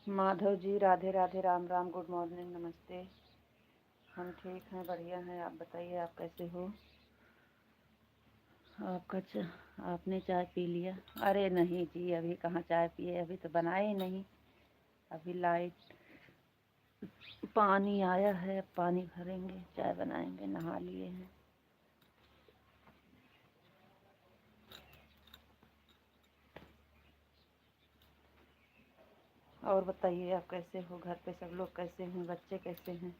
Madhav ji, Radhe Radhe, Ram Ram, good morning, नमस्ते। हम ठीक हैं, बढ़िया हैं। आप बताइए, आप कैसे हो? आपने चाय पी लिया? अरे नहीं जी, अभी कहाँ चाय पिए, अभी तो बनाए ही नहीं। अभी लाइट पानी आया है, अब पानी भरेंगे, चाय बनाएंगे, नहा लिए हैं। और बताइए, आप कैसे हो? घर पे सब लोग कैसे हैं? बच्चे कैसे हैं?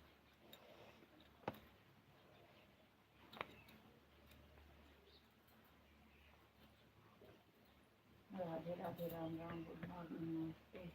राधे राधे, राम राम, गुड मॉर्निंग, नमस्ते।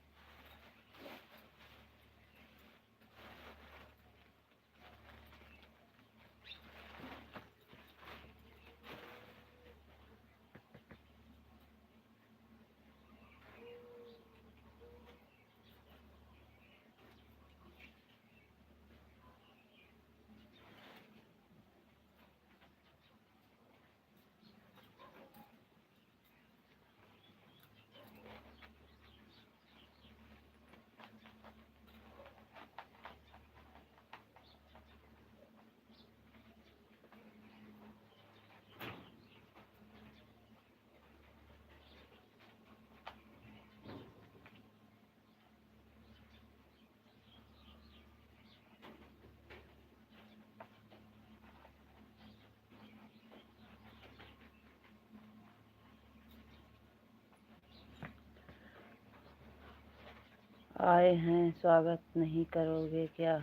आए हैं, स्वागत नहीं करोगे क्या?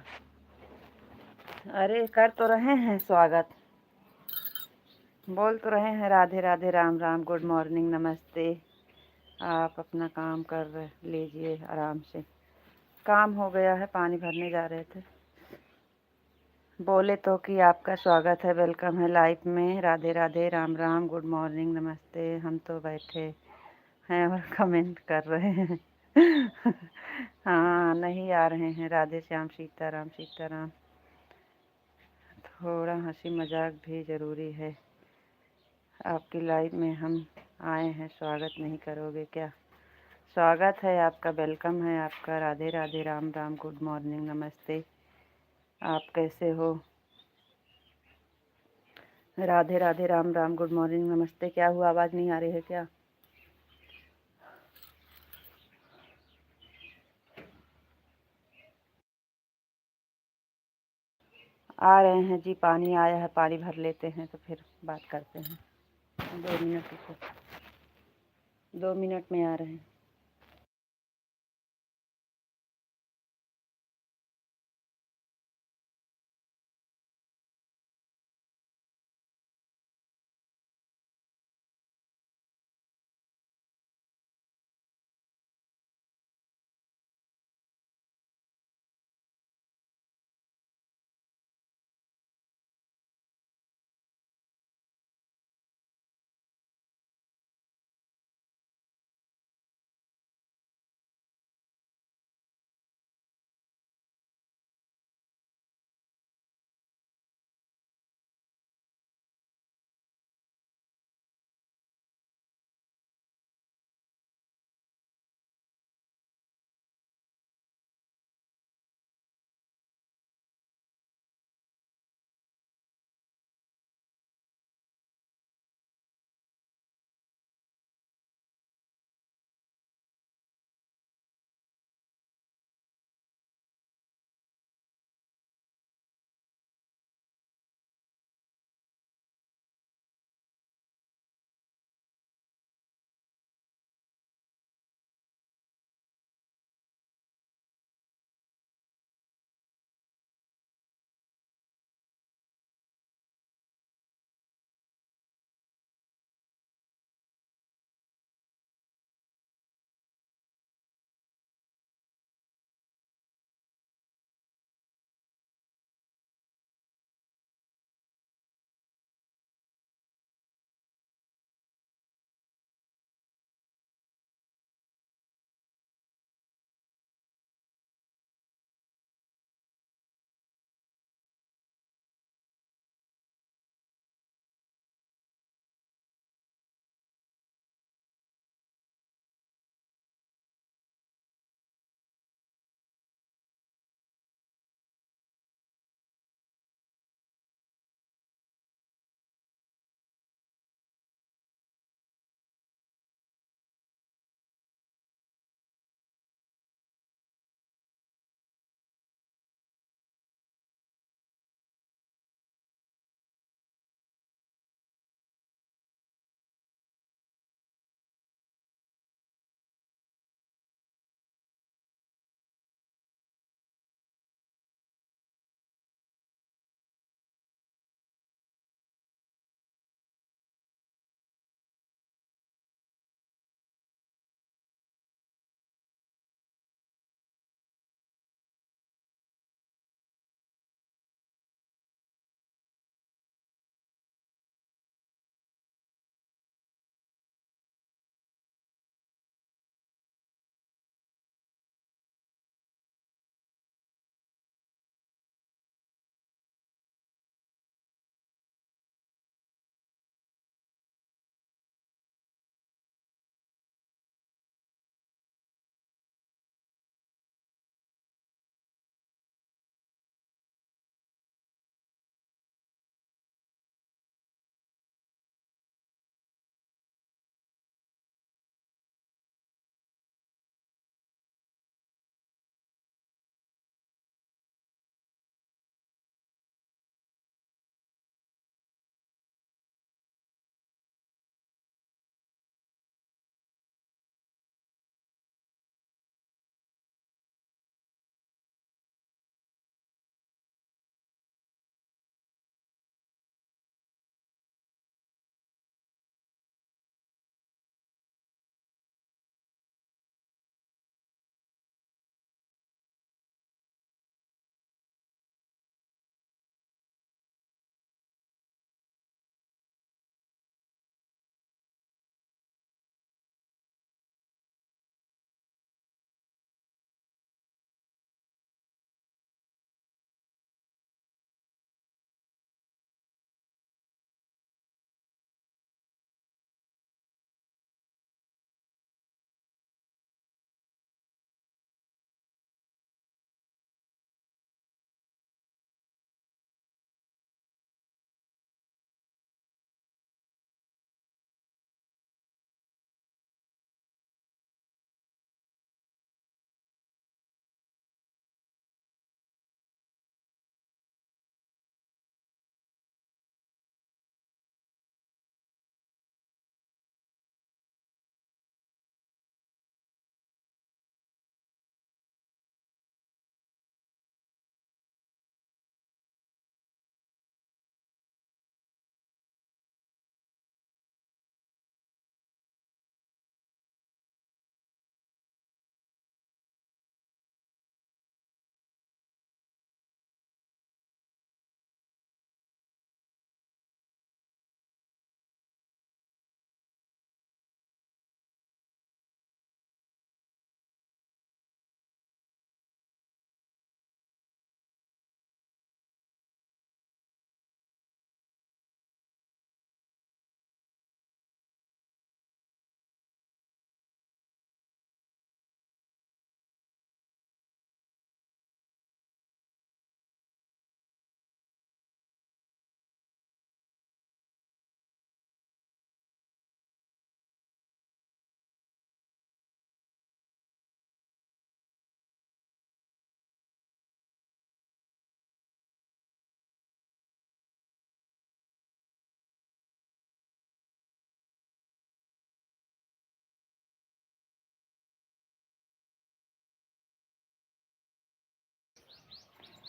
अरे कर तो रहे हैं स्वागत, बोल तो रहे हैं राधे राधे, राम राम, गुड मॉर्निंग, नमस्ते। आप अपना काम कर लीजिए आराम से। काम हो गया है, पानी भरने जा रहे थे। बोले तो कि आपका स्वागत है, वेलकम है लाइफ में, राधे राधे, राम राम, गुड मॉर्निंग, नमस्ते। हम तो बैठे हैं और कमेंट कर रहे हैं। हाँ, नहीं आ रहे हैं। राधे श्याम, सीताराम सीताराम। थोड़ा हंसी मजाक भी ज़रूरी है। आपकी लाइफ में हम आए हैं, स्वागत नहीं करोगे क्या? स्वागत है आपका, वेलकम है आपका, राधे राधे, राम राम, गुड मॉर्निंग, नमस्ते। आप कैसे हो? राधे राधे, राम राम, गुड मॉर्निंग, नमस्ते। क्या हुआ, आवाज़ नहीं आ रही है क्या? आ रहे हैं जी, पानी आया है, पानी भर लेते हैं तो फिर बात करते हैं। 2 मिनट रुको, 2 मिनट में आ रहे हैं।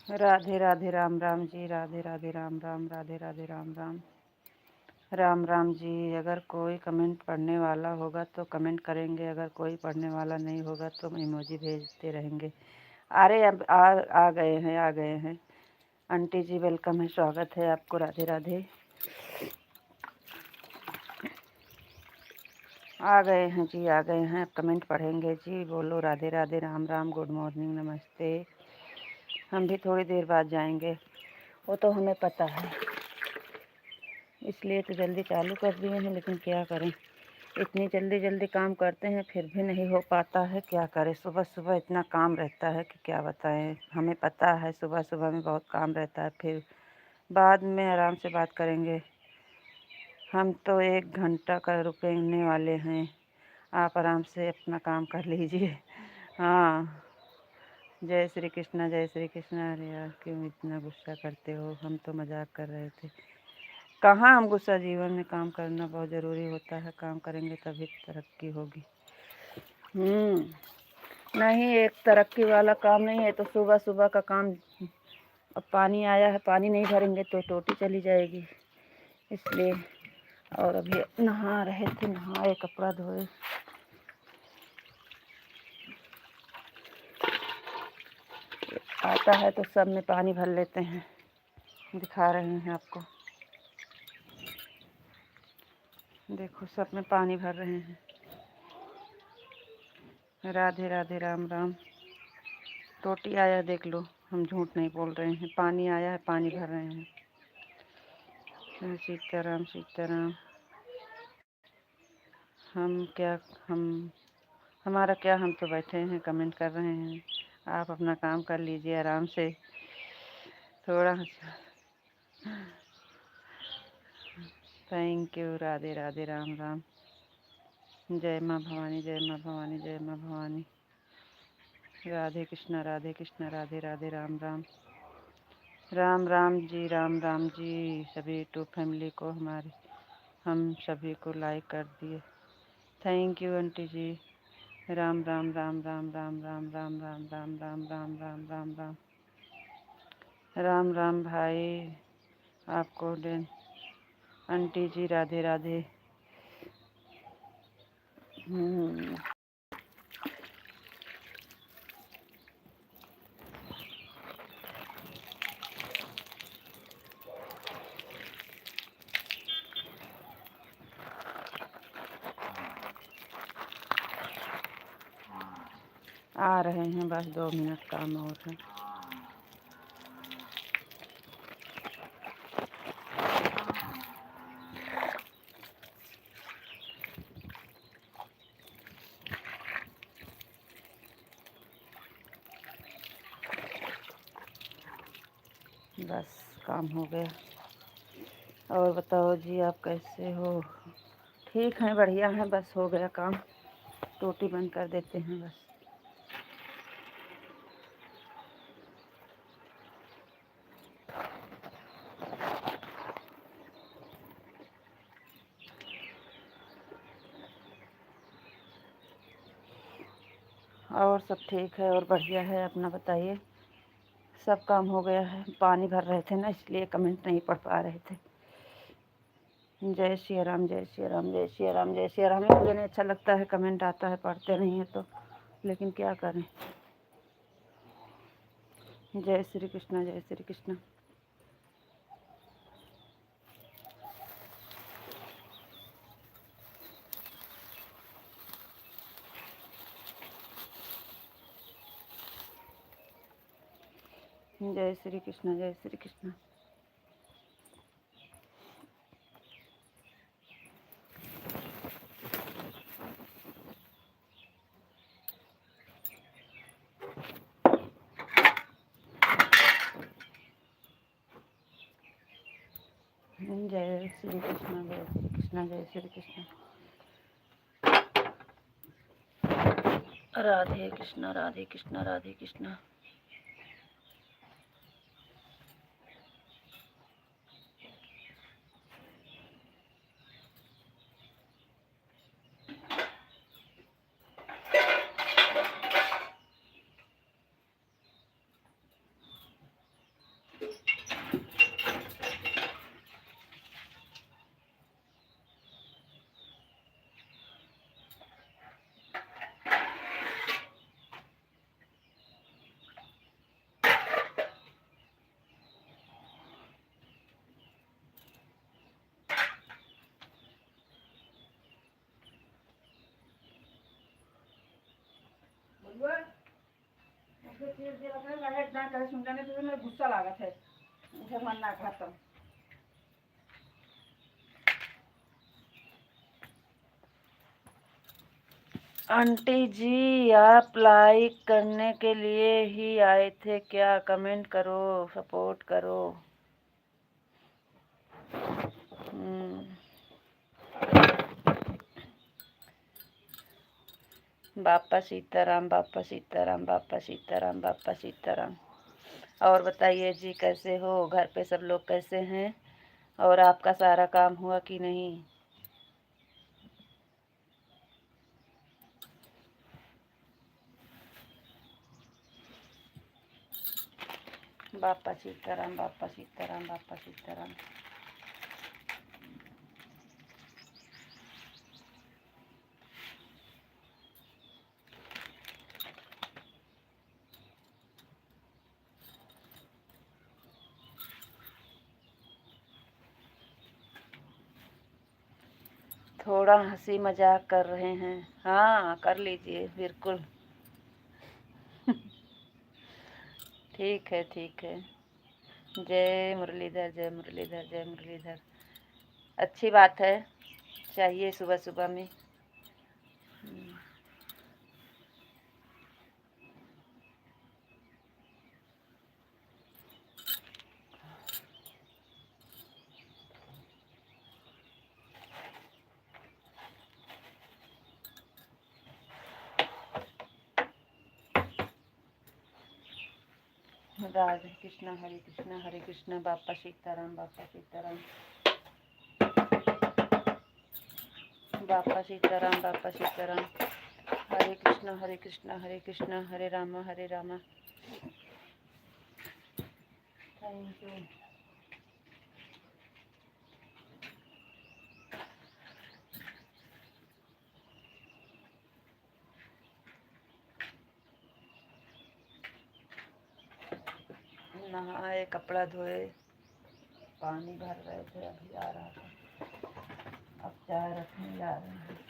राधे राधे राम राम जी, राधे राधे राम राम, राधे राधे राम राम, राम राम जी। अगर कोई कमेंट पढ़ने वाला होगा तो कमेंट करेंगे, अगर कोई पढ़ने वाला नहीं होगा तो इमोजी भेजते रहेंगे। अरे अब आ गए हैं, आ गए हैं। आंटी जी वेलकम है, स्वागत है आपको, राधे राधे। आ गए हैं जी, आ गए हैं। अब कमेंट पढ़ेंगे जी। बोलो राधे राधे राम राम, गुड मॉर्निंग, नमस्ते। हम भी थोड़ी देर बाद जाएंगे, वो तो हमें पता है, इसलिए तो जल्दी चालू कर दिए हैं। लेकिन क्या करें, इतनी जल्दी जल्दी काम करते हैं फिर भी नहीं हो पाता है। क्या करें, सुबह सुबह इतना काम रहता है कि क्या बताएं। हमें पता है सुबह सुबह में बहुत काम रहता है। फिर बाद में आराम से बात करेंगे। हम तो 1 घंटा का रुकने वाले हैं, आप आराम से अपना काम कर लीजिए। हाँ, जय श्री कृष्णा, जय श्री कृष्णा। अरे यार क्यों इतना गुस्सा करते हो, हम तो मजाक कर रहे थे। कहाँ हम गुस्सा, जीवन में काम करना बहुत ज़रूरी होता है, काम करेंगे तभी तरक्की होगी। नहीं, एक तरक्की वाला काम नहीं है तो सुबह सुबह का काम। अब पानी आया है, पानी नहीं भरेंगे तो टोटी चली जाएगी, इसलिए। और अभी नहा रहे थे, नहाए, कपड़ा धोए। आता है तो सब में पानी भर लेते हैं। दिखा रहे हैं आपको, देखो सब में पानी भर रहे हैं। राधे राधे राम राम। टोटी आया देख लो, हम झूठ नहीं बोल रहे हैं। पानी आया है, पानी भर रहे हैं। सीताराम सीताराम। हम हमारा क्या, हम तो बैठे हैं, कमेंट कर रहे हैं। आप अपना काम कर लीजिए आराम से थोड़ा। Thank you. राधे राधे राम राम। जय माँ भवानी, जय माँ भवानी, जय माँ भवानी। राधे कृष्णा, राधे कृष्णा, राधे राधे राम राम, राम राम जी, राम राम जी। सभी यूट्यूब फैमिली को हमारे, हम सभी को लाइक कर दिए। थैंक यू आंटी जी। राम राम राम राम राम राम राम राम राम राम राम राम राम राम, राम राम भाई आपको दिन। आंटी जी राधे राधे। आ रहे हैं, बस 2 मिनट काम और है। बस काम हो गया। और बताओ जी, आप कैसे हो? ठीक हैं, बढ़िया हैं, बस हो गया काम। टोटी बंद कर देते हैं बस। और सब ठीक है और बढ़िया है, अपना बताइए। सब काम हो गया है, पानी भर रहे थे ना, इसलिए कमेंट नहीं पढ़ पा रहे थे। जय श्री राम, जय श्री राम, जय श्री राम, जय श्री राम। मुझे नहीं अच्छा लगता है कमेंट आता है, पढ़ते नहीं है तो, लेकिन क्या करें। जय श्री कृष्णा, जय श्री कृष्णा। जय श्री कृष्णा, जय श्री कृष्णा। जय श्री कृष्णा, जय श्री कृष्णा, जय श्री कृष्णा। राधे कृष्णा, राधे कृष्णा, राधे कृष्णा। गुस्सा लागत है मुझे मन ना खाता। आंटी जी आप लाइक करने के लिए ही आए थे क्या? कमेंट करो, सपोर्ट करो। बापा सीताराम, बापा सीताराम, बापा सीताराम, बापा सीताराम। और बताइए जी कैसे हो? घर पे सब लोग कैसे हैं? और आपका सारा काम हुआ कि नहीं? बापा सीताराम, बापा सीताराम, बापा सीताराम। थोड़ा हंसी मजाक कर रहे हैं। हाँ कर लीजिए बिल्कुल। ठीक है ठीक है। जय मुरलीधर, जय मुरलीधर, जय मुरलीधर। अच्छी बात है, चाहिए सुबह सुबह में। राधे कृष्णा, हरे कृष्णा, हरे कृष्णा। बापा सीताराम, बापा सीताराम, बापा सीताराम, बापा सीताराम। हरे कृष्णा, हरे कृष्णा, हरे कृष्णा, हरे रामा, हरे रामा। Thank you. नहाए, कपड़ा धोए, पानी भर रहे थे, अभी आ रहा था। अब चाय रखने जा रहे हैं।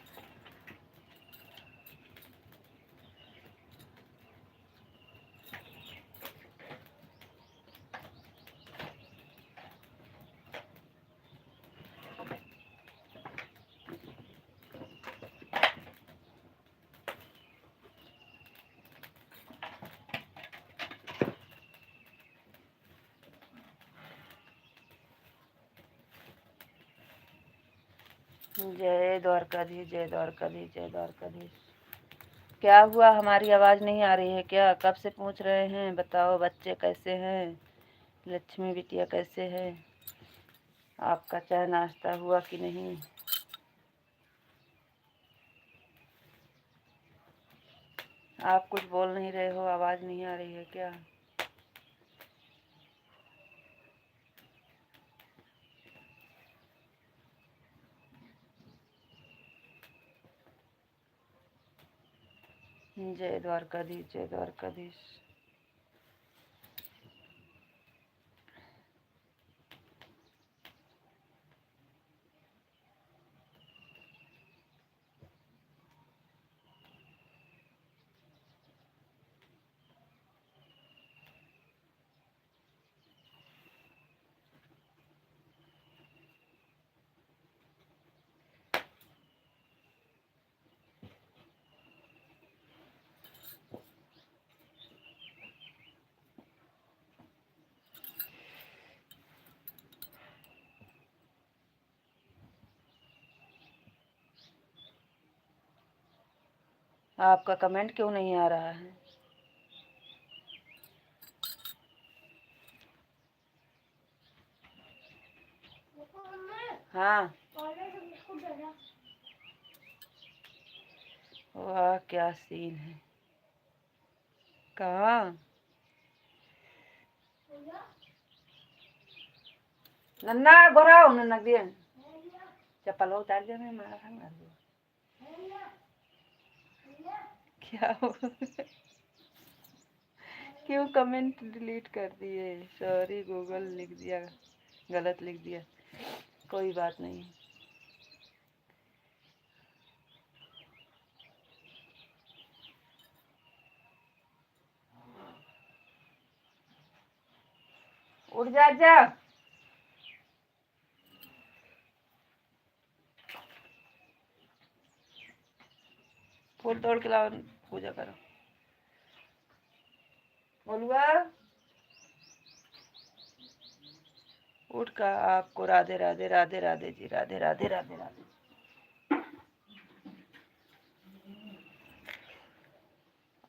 जय द्वारकाधीश, जय द्वारकाधीश, जय द्वारकाधीश। क्या हुआ, हमारी आवाज़ नहीं आ रही है क्या? कब से पूछ रहे हैं? बताओ बच्चे कैसे हैं? लक्ष्मी बिटिया कैसे है? आपका चाय नाश्ता हुआ कि नहीं? आप कुछ बोल नहीं रहे हो, आवाज़ नहीं आ रही है क्या? जय द्वारकाधीश, जय द्वारकाधीश। आपका कमेंट क्यों नहीं आ रहा है? हाँ। वाह क्या सीन है। कहाँ? नन्ना गोरा हो नन्ना दिए चप्पल उतार दे, मैं मारा खान कर दो। क्या हो? क्यों कमेंट डिलीट कर दिए? सॉरी गूगल लिख दिया, गलत लिख दिया। कोई बात नहीं। उठ जा जा। फूल तोड़ के लाओ, पूजा करो। बोलुआ उठ का। आपको राधे राधे राधे राधे जी, राधे राधे राधे राधे।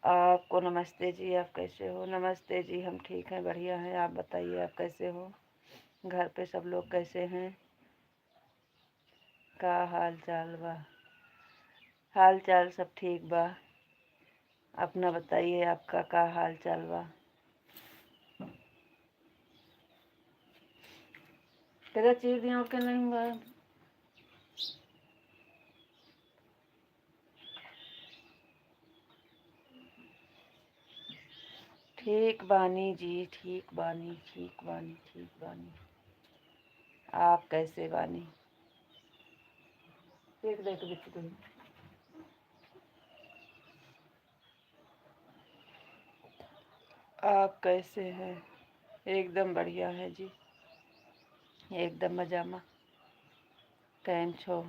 आपको नमस्ते जी, आप कैसे हो? नमस्ते जी, हम ठीक हैं, बढ़िया हैं। आप बताइए, आप कैसे हो? घर पे सब लोग कैसे हैं? का हाल चाल बा? हाल चाल सब ठीक बा। अपना बताइए, आपका का हाल चाल बा? तेरा चीज दिया के नहीं बा? ठीक बानी जी, ठीक बानी, ठीक बानी, ठीक बानी। आप कैसे बानी? देख देख बिट्टू को। आप कैसे हैं? एकदम बढ़िया है जी, एकदम मजामा। केम छो?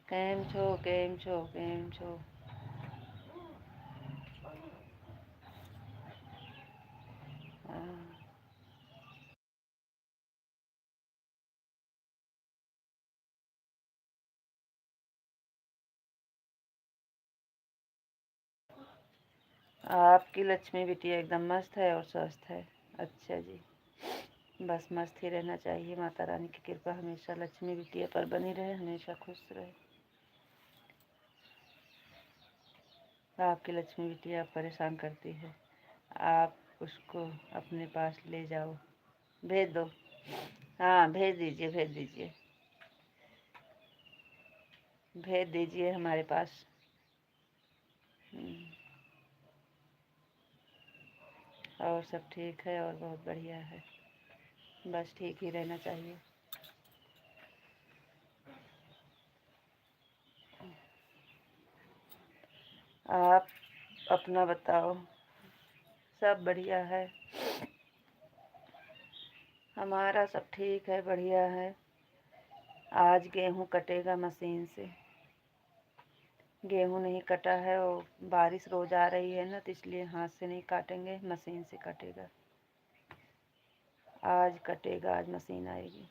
केम छो? केम छो? केम छो? हाँ। आपकी लक्ष्मी बिटिया एकदम मस्त है और स्वस्थ है। अच्छा जी, बस मस्त ही रहना चाहिए। माता रानी की कृपा हमेशा लक्ष्मी बिटिया पर बनी रहे, हमेशा खुश रहे। आपकी लक्ष्मी बिटिया परेशान करती है, आप उसको अपने पास ले जाओ, भेज दो। हाँ भेज दीजिए, भेज दीजिए, भेज दीजिए हमारे पास। और सब ठीक है और बहुत बढ़िया है, बस ठीक ही रहना चाहिए। आप अपना बताओ। सब बढ़िया है, हमारा सब ठीक है, बढ़िया है। आज गेहूँ कटेगा मशीन से। गेहूँ नहीं कटा है, और बारिश रोज आ रही है ना, तो इसलिए हाथ से नहीं काटेंगे, मशीन से कटेगा। आज कटेगा, आज मशीन आएगी।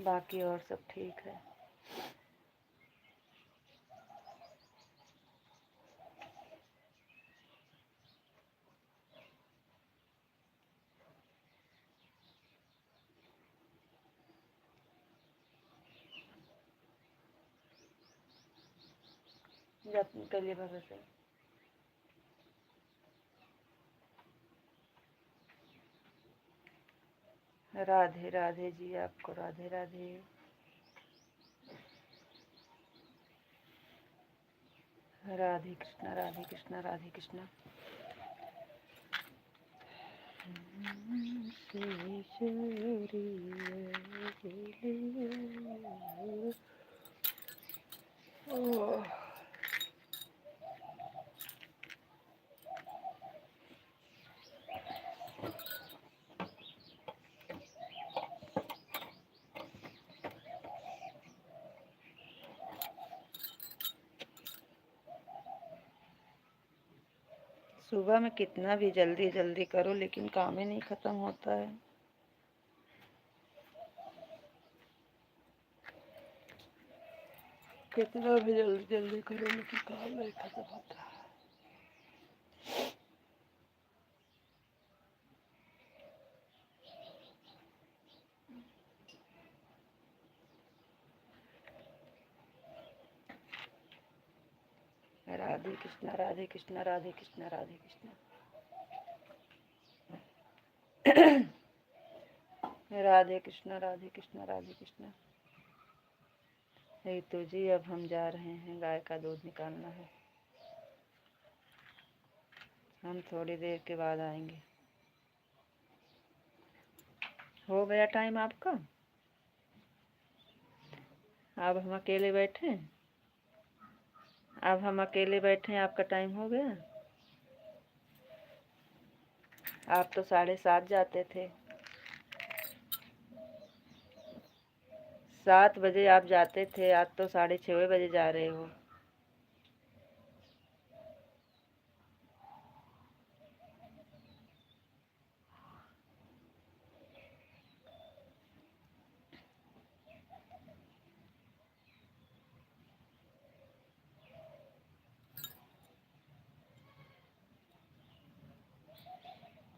बाकी और सब ठीक है। जब के लिए भगत है। राधे राधे जी, आपको राधे राधे। राधे कृष्णा, राधे कृष्णा, राधे कृष्णा। सुबह में कितना भी जल्दी जल्दी करो, लेकिन काम ही नहीं खत्म होता है। कितना भी जल्दी जल्दी करो, लेकिन काम नहीं खत्म होता। राधे कृष्णा, राधे कृष्णा, राधे कृष्णा, राधे कृष्णा। राधे कृष्णा, राधे कृष्णा, राधे कृष्णा। यही तो जी, अब हम जा रहे हैं, गाय का दूध निकालना है। हम थोड़ी देर के बाद आएंगे। हो गया टाइम आपका? अब हम अकेले बैठे हैं, अब हम अकेले बैठे हैं, आपका टाइम हो गया। आप तो 7:30 जाते थे। 7 बजे आप जाते थे, आज तो 6:30 बजे जा रहे हो।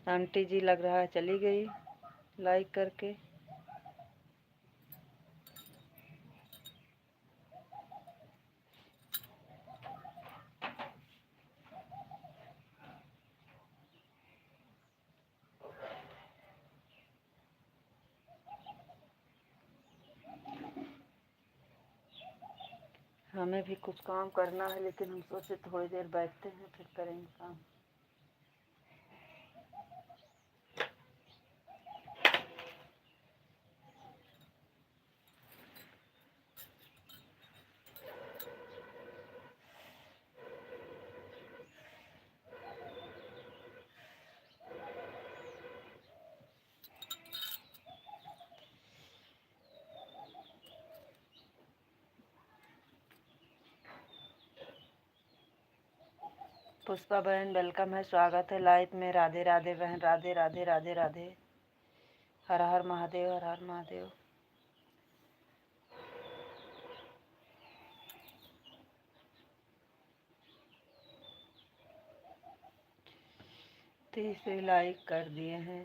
आंटी जी लग रहा है चली गई लाइक करके। हमें भी कुछ काम करना है, लेकिन हम सोचे थोड़ी देर बैठते हैं फिर करेंगे काम। पुष्पा बहन वेलकम है, स्वागत है लाइव में। राधे राधे बहन, राधे राधे राधे राधे। हर हर महादेव, हर हर महादेव। तीसरी लाइक कर दिए हैं।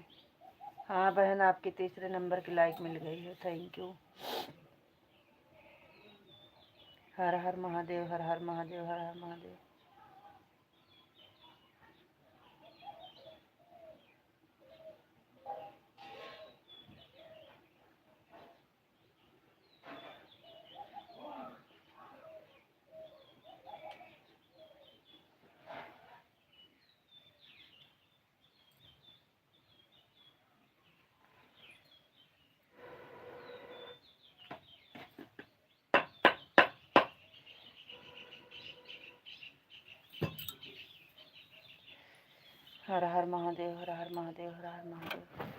हाँ बहन, आपकी तीसरे नंबर की लाइक मिल गई है, थैंक यू। हर हर महादेव, हर हर महादेव, हर हर महादेव। हर हर महादेव, हर हर महादेव, हर हर महादेव।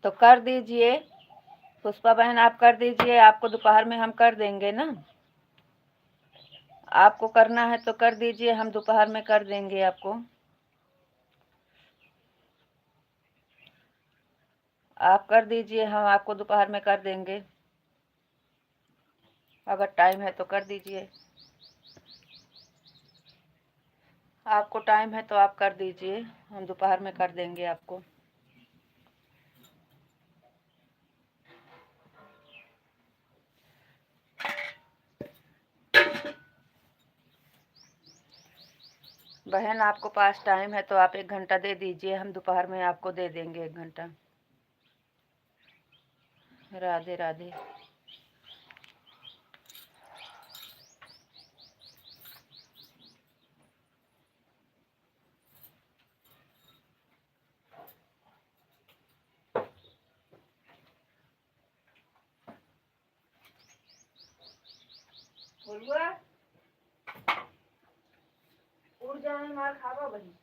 तो कर दीजिए पुष्पा बहन, आप कर दीजिए। आपको दोपहर में हम कर देंगे ना। आपको करना है तो कर दीजिए, हम दोपहर में कर देंगे आपको। आप कर दीजिए, हम आपको दोपहर में कर देंगे। अगर टाइम है तो कर दीजिए। आपको टाइम है तो आप कर दीजिए, हम दोपहर में कर देंगे आपको। बहन आपको पास टाइम है तो आप 1 घंटा दे दीजिए, हम दोपहर में आपको दे देंगे 1 घंटा। राधे राधे। बोलुआ उड़ जाए मार खावा बही।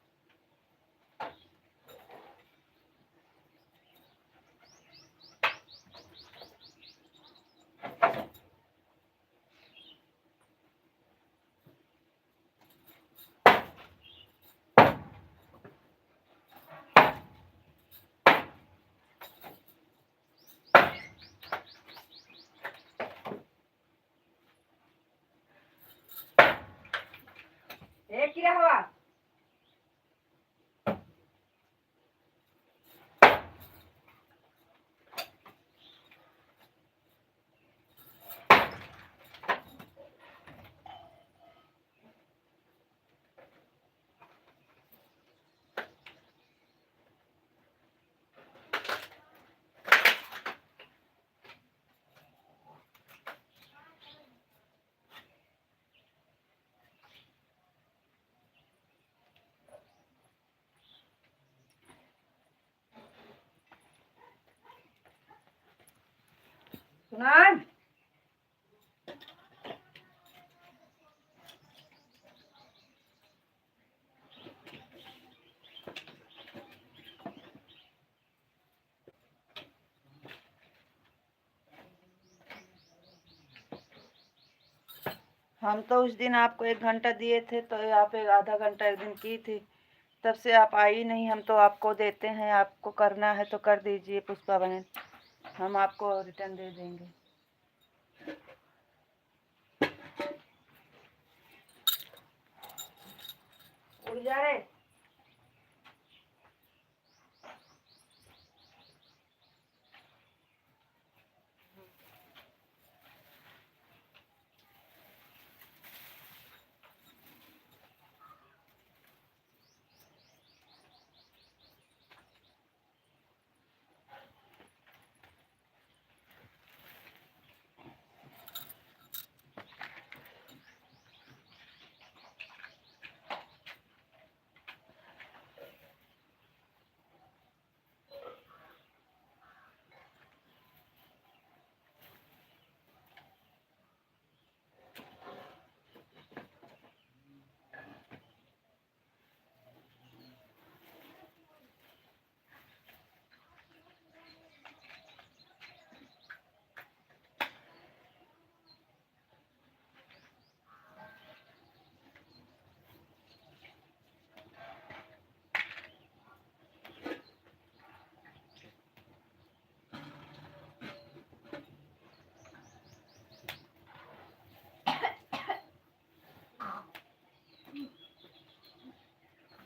क्या हुआ? सुनान हम तो उस दिन आपको 1 घंटा दिए थे तो आप आधा घंटा एक दिन की थी, तब से आप आई नहीं। हम तो आपको देते हैं, आपको करना है तो कर दीजिए पुष्पा बहन, हम आपको रिटर्न दे देंगे। उड़ जा रे।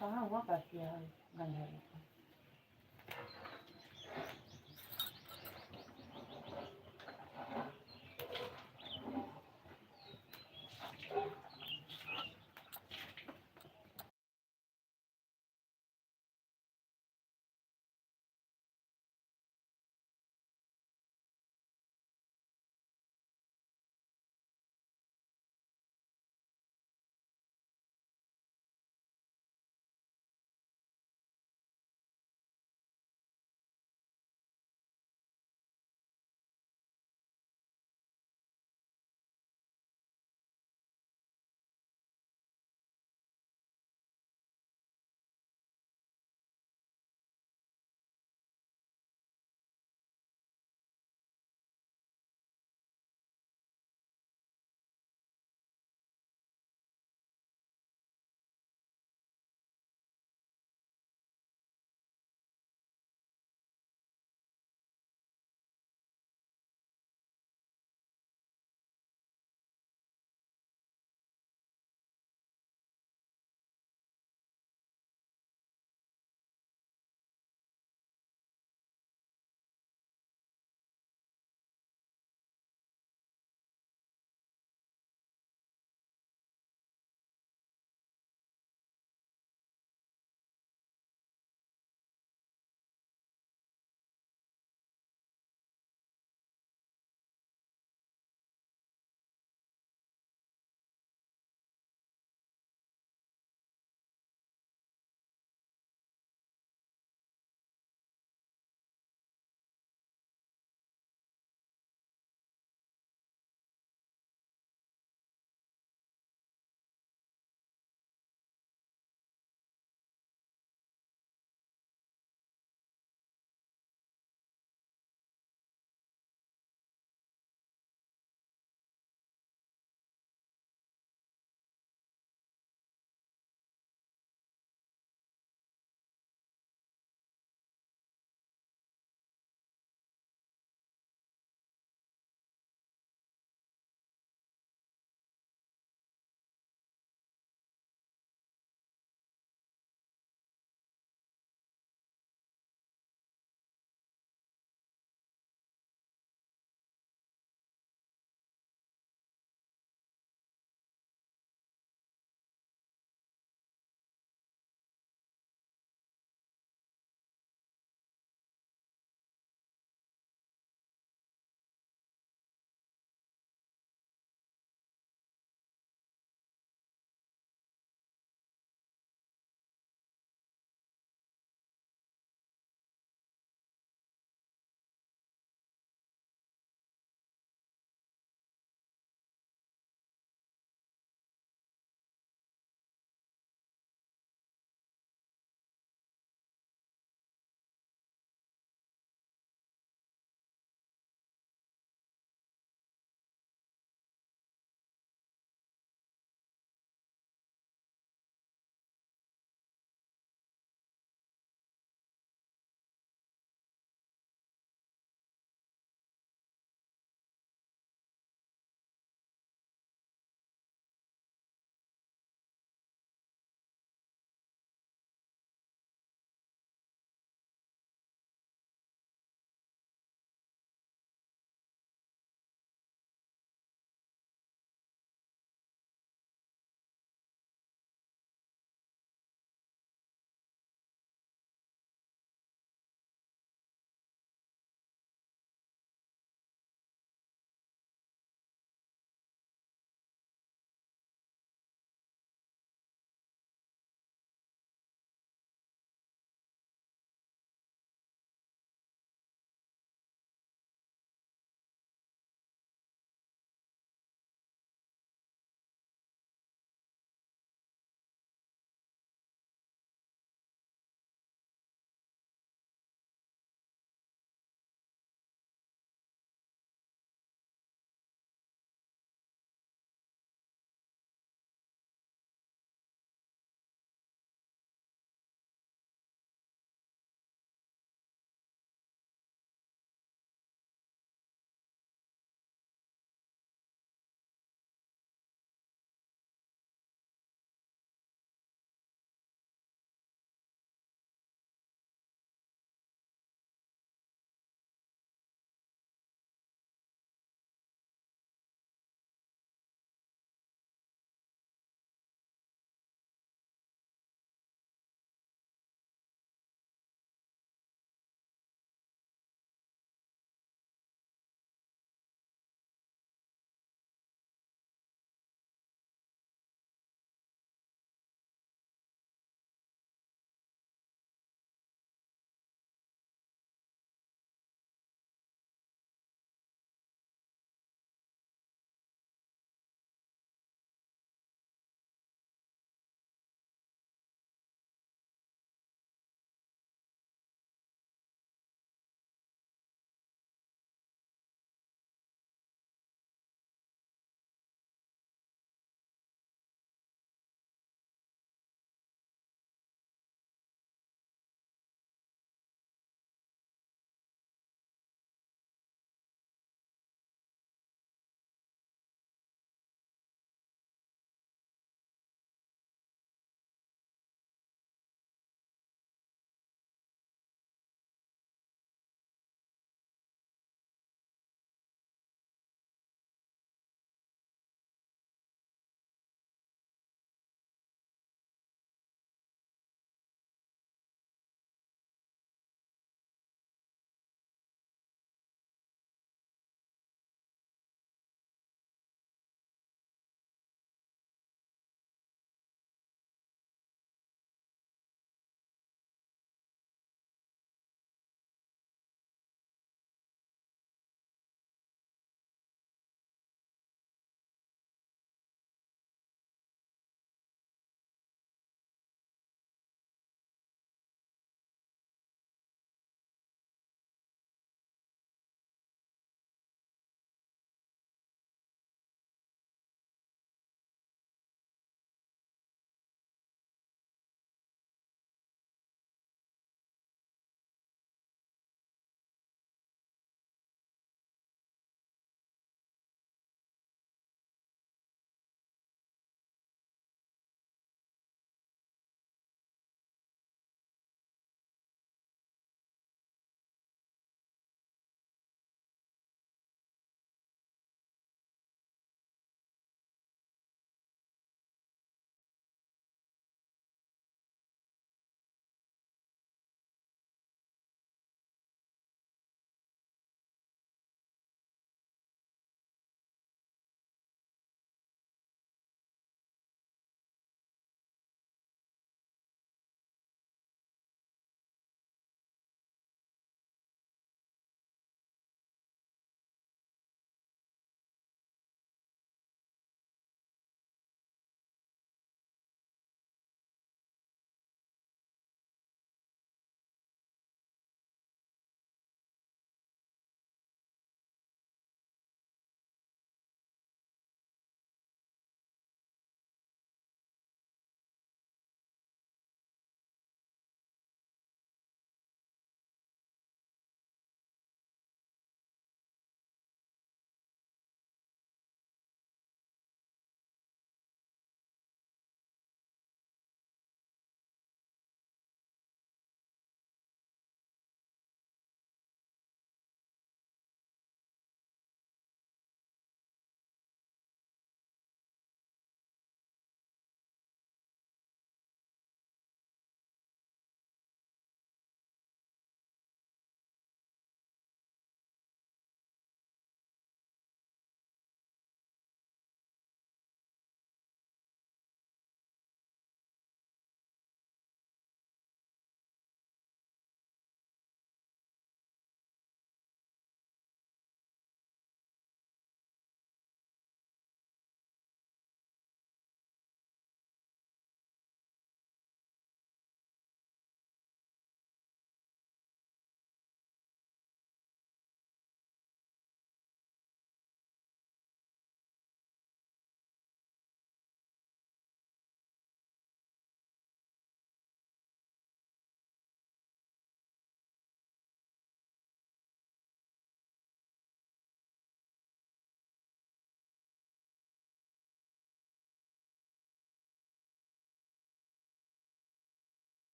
कहाँ हुआ कर किया है गंधा।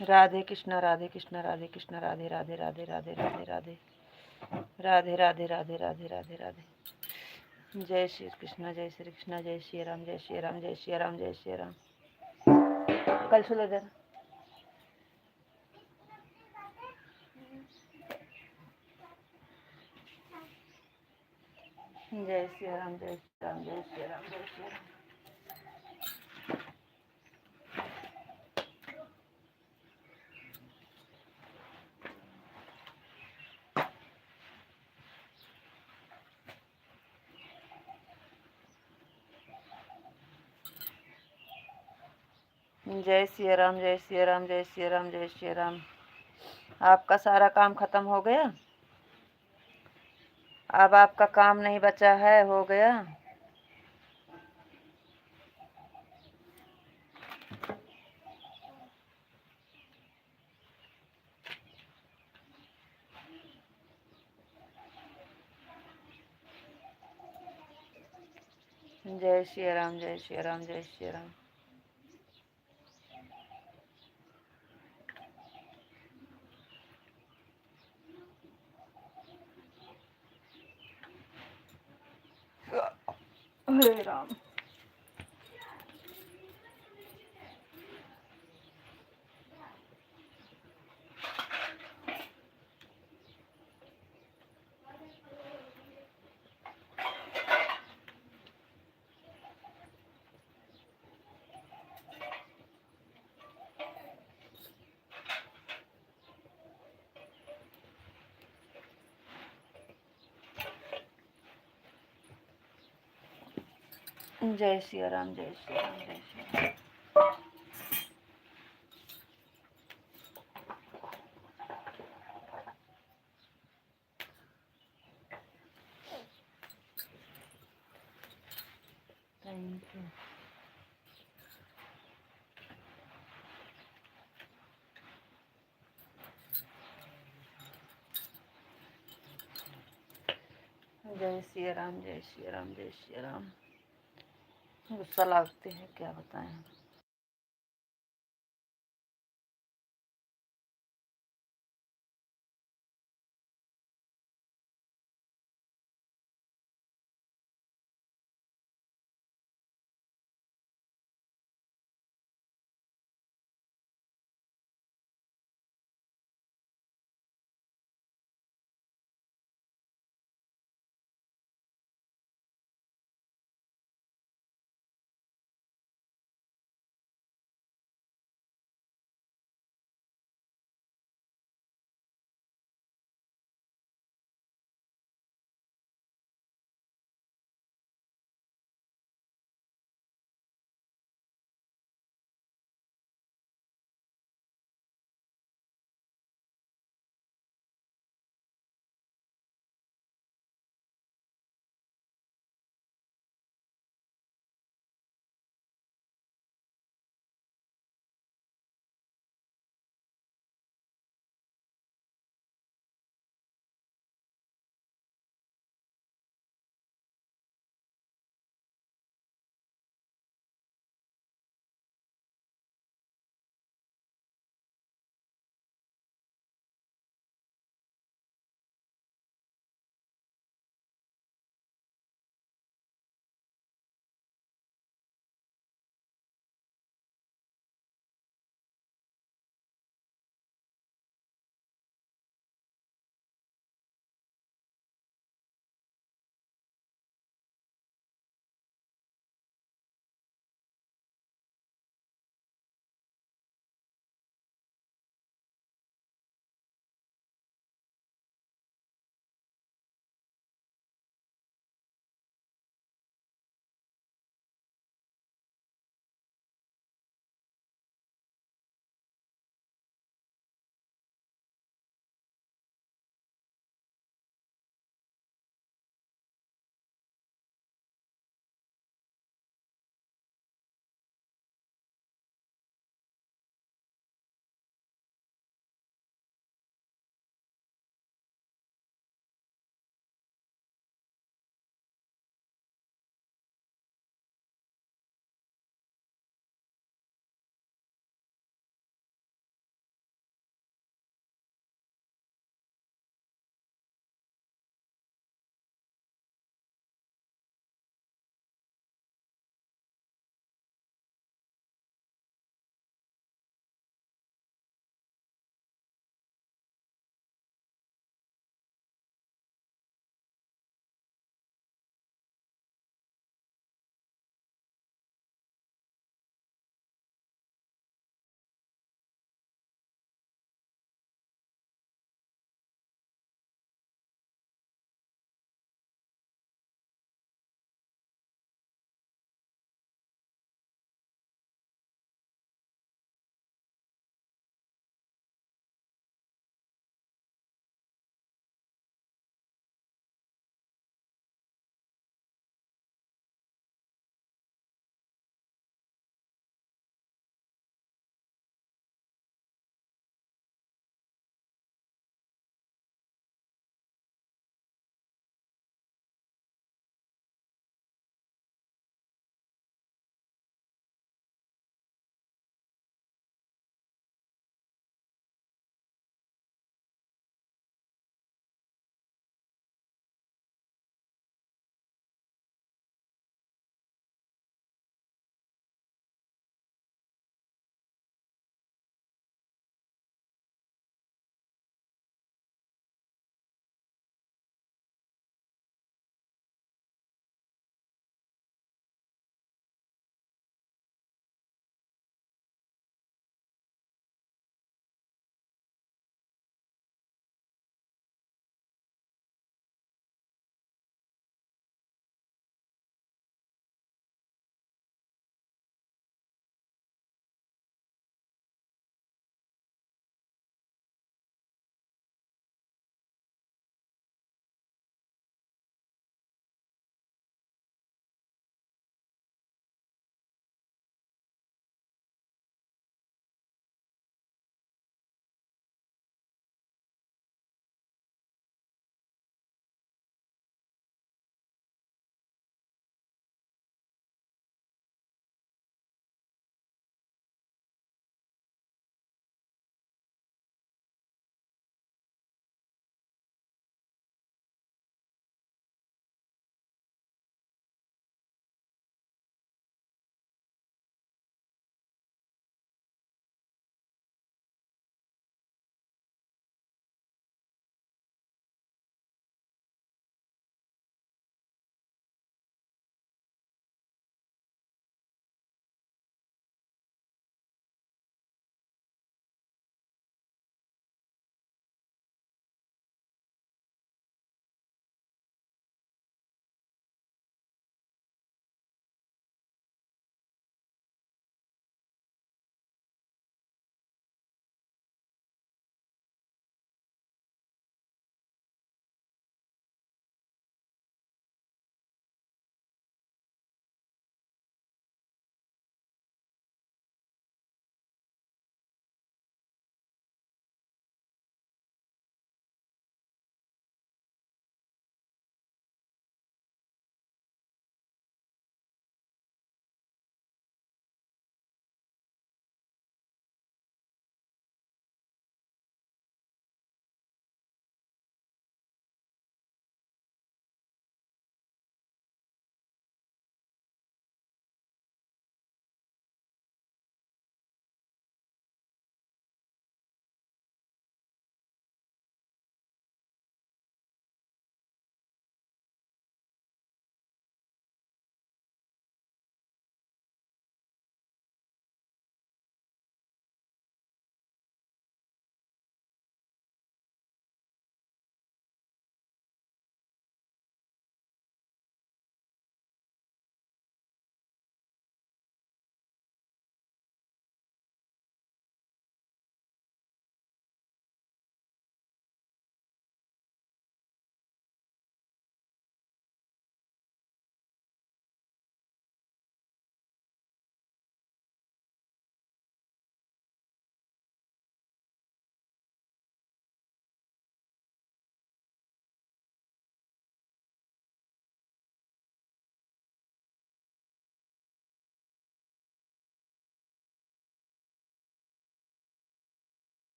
राधे कृष्णा राधे कृष्णा राधे कृष्णा राधे राधे राधे राधे राधे राधे राधे राधे राधे राधे राधे राधे। जय श्री कृष्णा जय श्री कृष्णा जय श्री राम जय श्री राम जय श्री राम जय श्री राम। कल सुले दे जय श्री राम जय श्री राम जय श्री राम जय श्री राम। जय श्री राम जय श्री राम जय श्री राम जय श्री राम। आपका सारा काम खत्म हो गया? अब आपका काम नहीं बचा है? हो गया? जय श्री राम जय श्री राम जय श्री राम। हरे राम। जय श्री राम जय श्री राम जय श्री राम। Thank you. जय श्री राम जय श्री राम जय श्री राम। गुस्सा लगते हैं क्या बताएं।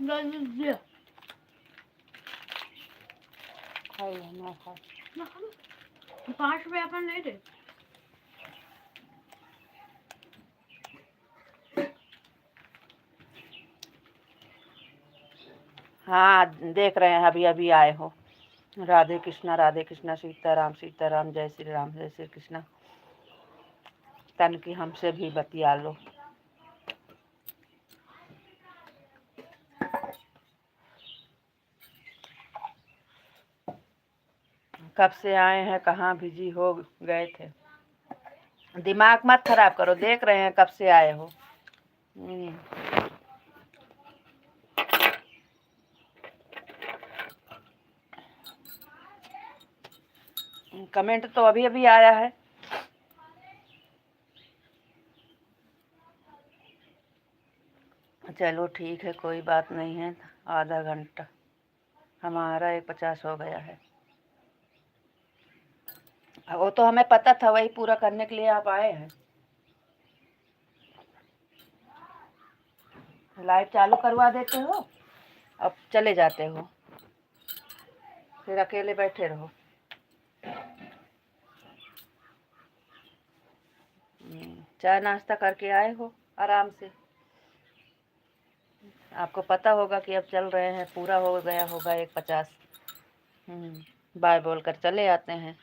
₹5 अपन ले दे। हाँ देख रहे हैं, अभी अभी आए हो। राधे कृष्णा सीताराम जय श्री कृष्णा। तन की हमसे भी बतिया लो। कब से आए हैं, कहाँ बिजी हो गए थे? दिमाग मत खराब करो, देख रहे हैं कब से आए हो। कमेंट तो अभी अभी आया है। चलो ठीक है, कोई बात नहीं है। आधा घंटा हमारा 1:50 हो गया है। वो तो हमें पता था, वही पूरा करने के लिए आप आए हैं। लाइट चालू करवा देते हो, अब चले जाते हो, फिर अकेले बैठे रहो। चाय नाश्ता करके आए हो आराम से। आपको पता होगा कि अब चल रहे हैं, पूरा हो गया होगा 1:50। बाय बोल कर चले आते हैं।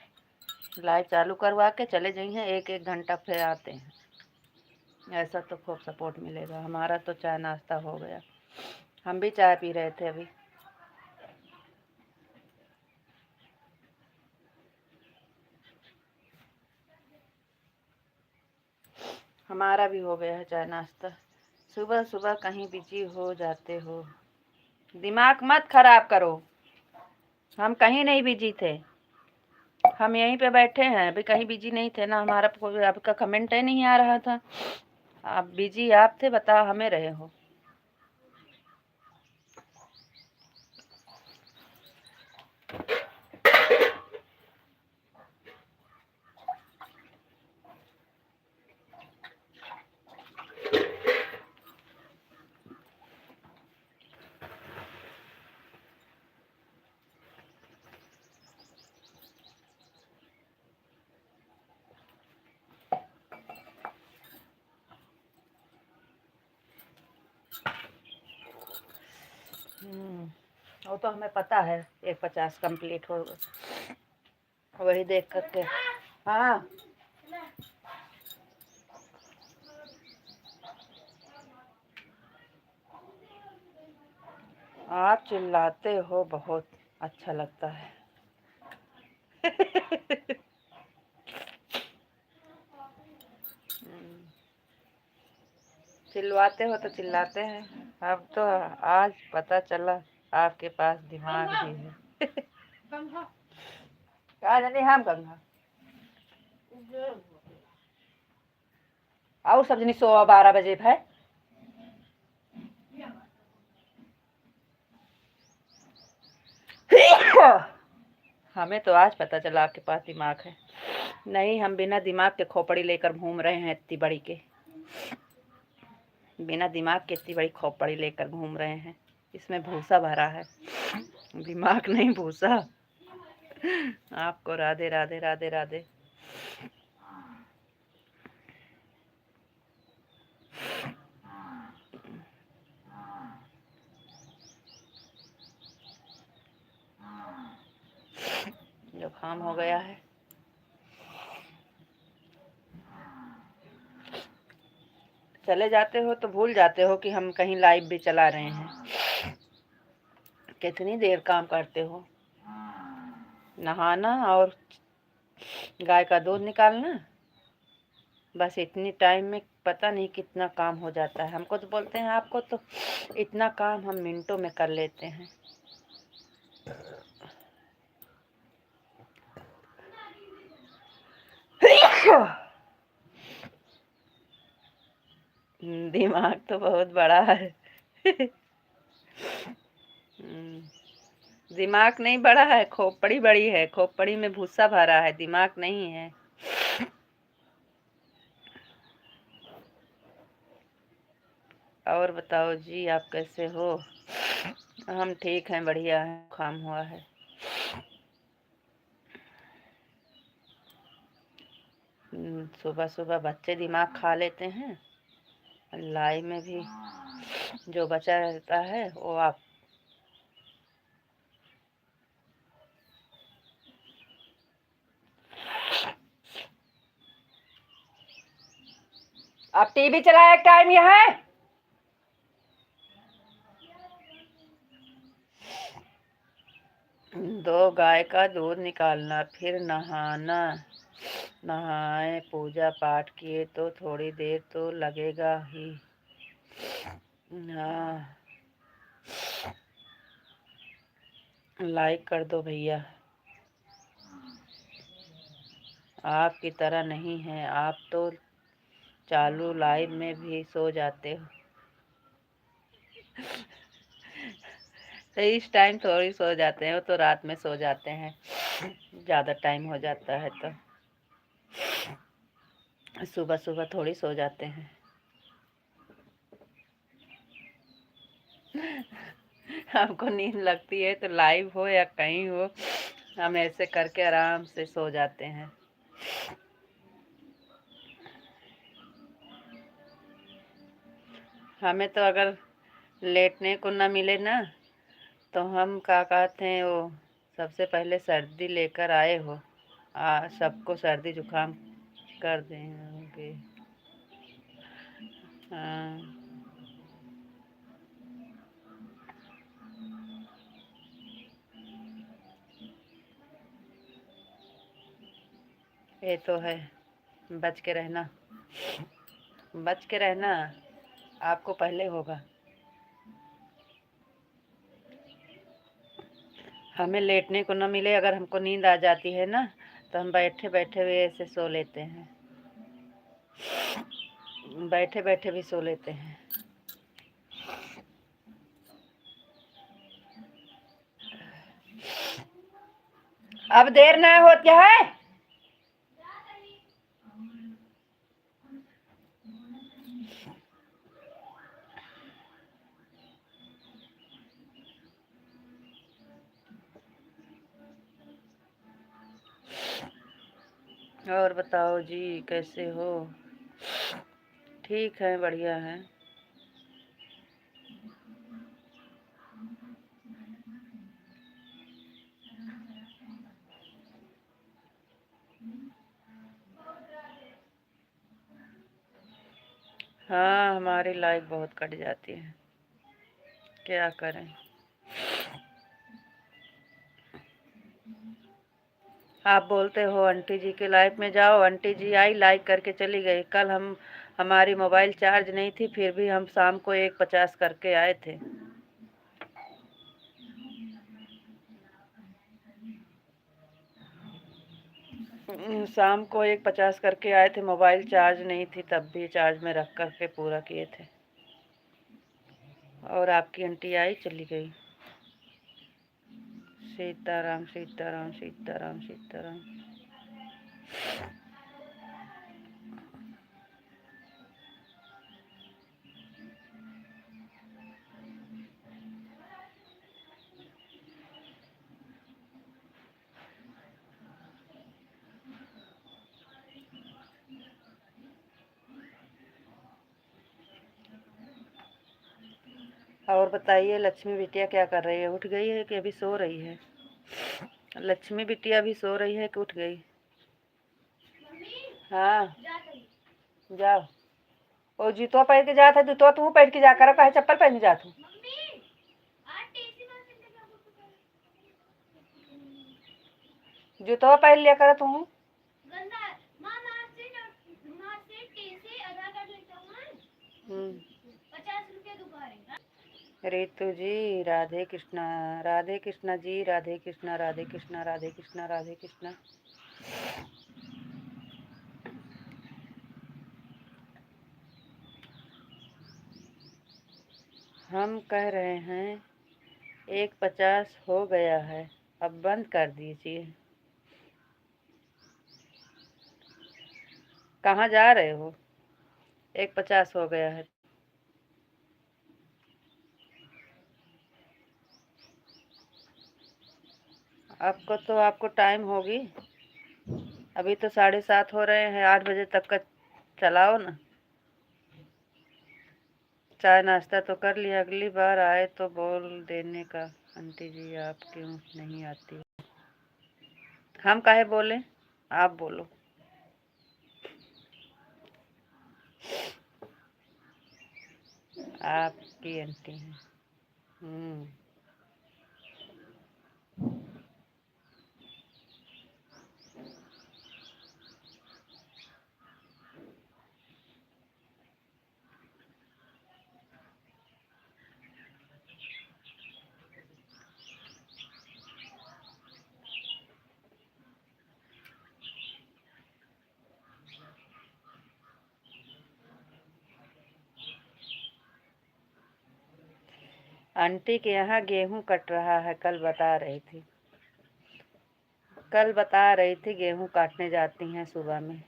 लाइट चालू करवा के चले जाइए, एक एक घंटा फिर आते हैं। ऐसा तो खूब सपोर्ट मिलेगा। हमारा तो चाय नाश्ता हो गया, हम भी चाय पी रहे थे अभी। हमारा भी हो गया है चाय नाश्ता। सुबह सुबह कहीं बिजी हो जाते हो, दिमाग मत खराब करो। हम कहीं नहीं बिजी थे, हम यहीं पे बैठे हैं, अभी कहीं बिजी नहीं थे ना। हमारा कोई आपका कमेंट ही नहीं आ रहा था। आप बिजी आप थे, बता हमें रहे हो। वो तो हमें पता है 1:50 कंप्लीट हो, वही देख करके। हाँ आप चिल्लाते हो, बहुत अच्छा लगता है। चिल्लाते हो तो चिल्लाते हैं। अब तो आज पता चला आपके पास दिमाग भी है। कहा जानी हम गंगा और सब्जी 12:15 है। हमें तो आज पता चला आपके पास दिमाग है। नहीं, हम बिना दिमाग के खोपड़ी लेकर घूम रहे हैं, इतनी बड़ी के। बिना दिमाग के इतनी बड़ी खोपड़ी लेकर घूम रहे हैं, इसमें भूसा भरा है, दिमाग नहीं भूसा। आपको राधे राधे राधे राधे। जुकाम हो गया है। चले जाते हो तो भूल जाते हो कि हम कहीं लाइव भी चला रहे हैं। कितनी देर काम करते हो? नहाना और गाय का दूध निकालना, बस इतनी टाइम में पता नहीं कितना काम हो जाता है। हमको तो बोलते हैं, आपको तो इतना काम हम मिनटों में कर लेते हैं। दिमाग तो बहुत बड़ा है। दिमाग नहीं बड़ा है, खोपड़ी बड़ी है। खोपड़ी में भूसा भरा है, दिमाग नहीं है। और बताओ जी, आप कैसे हो? हम ठीक हैं, बढ़िया है। काम हुआ है। सुबह सुबह बच्चे दिमाग खा लेते हैं। लाई में भी जो बचा रहता है वो आप टीवी चलाए टाइम यह है। दो गाय का दूध निकालना, फिर नहाना, नहाए पूजा पाठ किए तो थोड़ी देर तो लगेगा ही। हाँ, लाइक कर दो भैया। आपकी तरह नहीं है, आप तो चालू लाइव में भी सो जाते हो। तो इस टाइम थोड़ी सो जाते हैं, वो तो रात में सो जाते हैं, ज़्यादा टाइम हो जाता है तो सुबह सुबह थोड़ी सो जाते हैं। हमको नींद लगती है तो लाइव हो या कहीं हो, हम ऐसे करके आराम से सो जाते हैं। हमें तो अगर लेटने को ना मिले ना तो हम क्या कहते हैं वो सबसे पहले सर्दी लेकर आए हो, सबको सर्दी जुकाम कर देंगे। हाँ, ये तो है। बच के रहना, बच के रहना, आपको पहले होगा। हमें लेटने को न मिले, अगर हमको नींद आ जाती है ना तो हम बैठे बैठे भी ऐसे सो लेते हैं, बैठे बैठे भी सो लेते हैं। अब देर ना हो क्या है। और बताओ जी, कैसे हो? ठीक है, बढ़िया है। हाँ, हमारी लाइफ बहुत कट जाती है, क्या करें। आप बोलते हो आंटी जी के लाइफ में जाओ, आंटी जी आई लाइक करके चली गई। कल हमारी मोबाइल चार्ज नहीं थी, फिर भी हम शाम को 1:50 करके आए थे। शाम को 1:50 करके आए थे, मोबाइल चार्ज नहीं थी, तब भी चार्ज में रख करके पूरा किए थे। और आपकी आंटी आई चली गई। सीताराम सीताराम सीताराम सीताराम। और बताइए, लक्ष्मी बिटिया क्या कर रही है? उठ गई है कि अभी सो रही है? लक्ष्मी बिटिया भी सो रही है कि उठ गई? हाँ, जाओ। ओ जूतवा पहन के जात है, जूतवा तू पहन के जा कर, कहे चप्पल पहन के जात हूँ। जूतवा पहन लिया कर तू। रितु जी, राधे कृष्णा। राधे कृष्णा जी, राधे कृष्णा, राधे कृष्णा, राधे कृष्णा, राधे कृष्णा। हम कह रहे हैं 1:50 हो गया है, अब बंद कर दीजिए। कहाँ जा रहे हो? 1:50 हो गया है। आपको टाइम होगी, अभी तो 7:30 हो रहे हैं, 8 बजे तक का चलाओ ना। चाय नाश्ता तो कर लिया, अगली बार आए तो बोल देने का आंटी जी आप क्यों नहीं आती। हम काहे बोले, आप बोलो। आपकी आंटी हैं। आंटी के यहाँ गेहूं कट रहा है, कल बता रही थी गेहूं काटने जाती हैं सुबह में।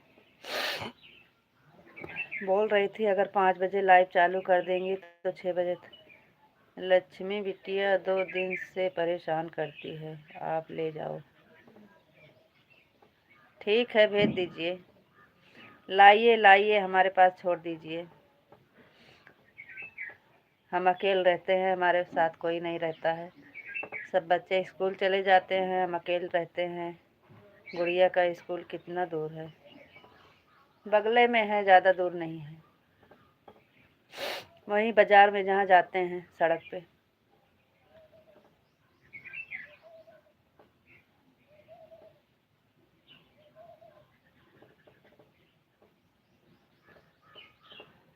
बोल रही थी अगर 5 बजे लाइव चालू कर देंगी तो 6 बजे लक्ष्मी बिटिया 2 दिन से परेशान करती है, आप ले जाओ। ठीक है, भेज दीजिए। लाइए हमारे पास छोड़ दीजिए। हम अकेले रहते हैं, हमारे साथ कोई नहीं रहता है। सब बच्चे स्कूल चले जाते हैं, हम अकेले रहते हैं। गुड़िया का स्कूल कितना दूर है? बगले में है, ज़्यादा दूर नहीं है। वहीं बाजार में जहाँ जाते हैं सड़क पे।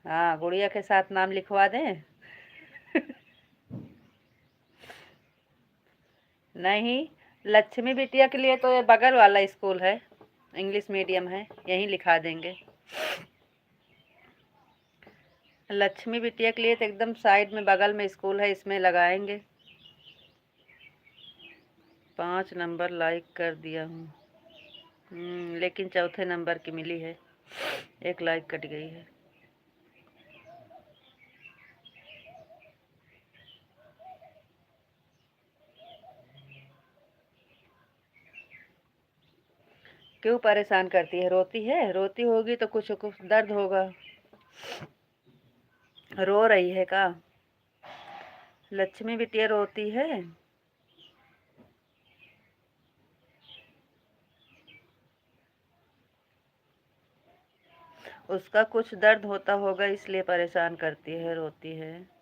हाँ, गुड़िया के साथ नाम लिखवा दें। नहीं, लक्ष्मी बिटिया के लिए तो ये बगल वाला स्कूल है, इंग्लिश मीडियम है, यहीं लिखा देंगे। लक्ष्मी बिटिया के लिए तो एकदम साइड में बगल में स्कूल है, इसमें लगाएंगे। 5 नंबर लाइक कर दिया हूँ। लेकिन चौथे नंबर की मिली है, 1 लाइक कट गई है। क्यों परेशान करती है? रोती है? रोती होगी तो कुछ कुछ दर्द होगा। रो रही है का? लक्ष्मी बिटिया रोती है? उसका कुछ दर्द होता होगा, इसलिए परेशान करती है, रोती है।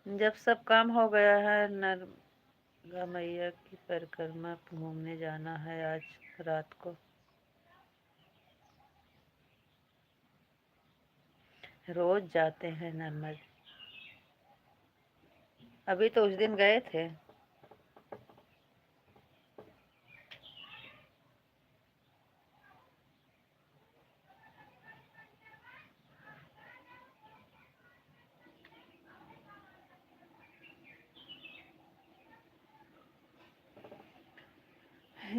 जब सब काम हो गया है, नर्मदा मैया की परिक्रमा घूमने जाना है आज रात को। रोज जाते हैं नर्मदा। अभी तो उस दिन गए थे।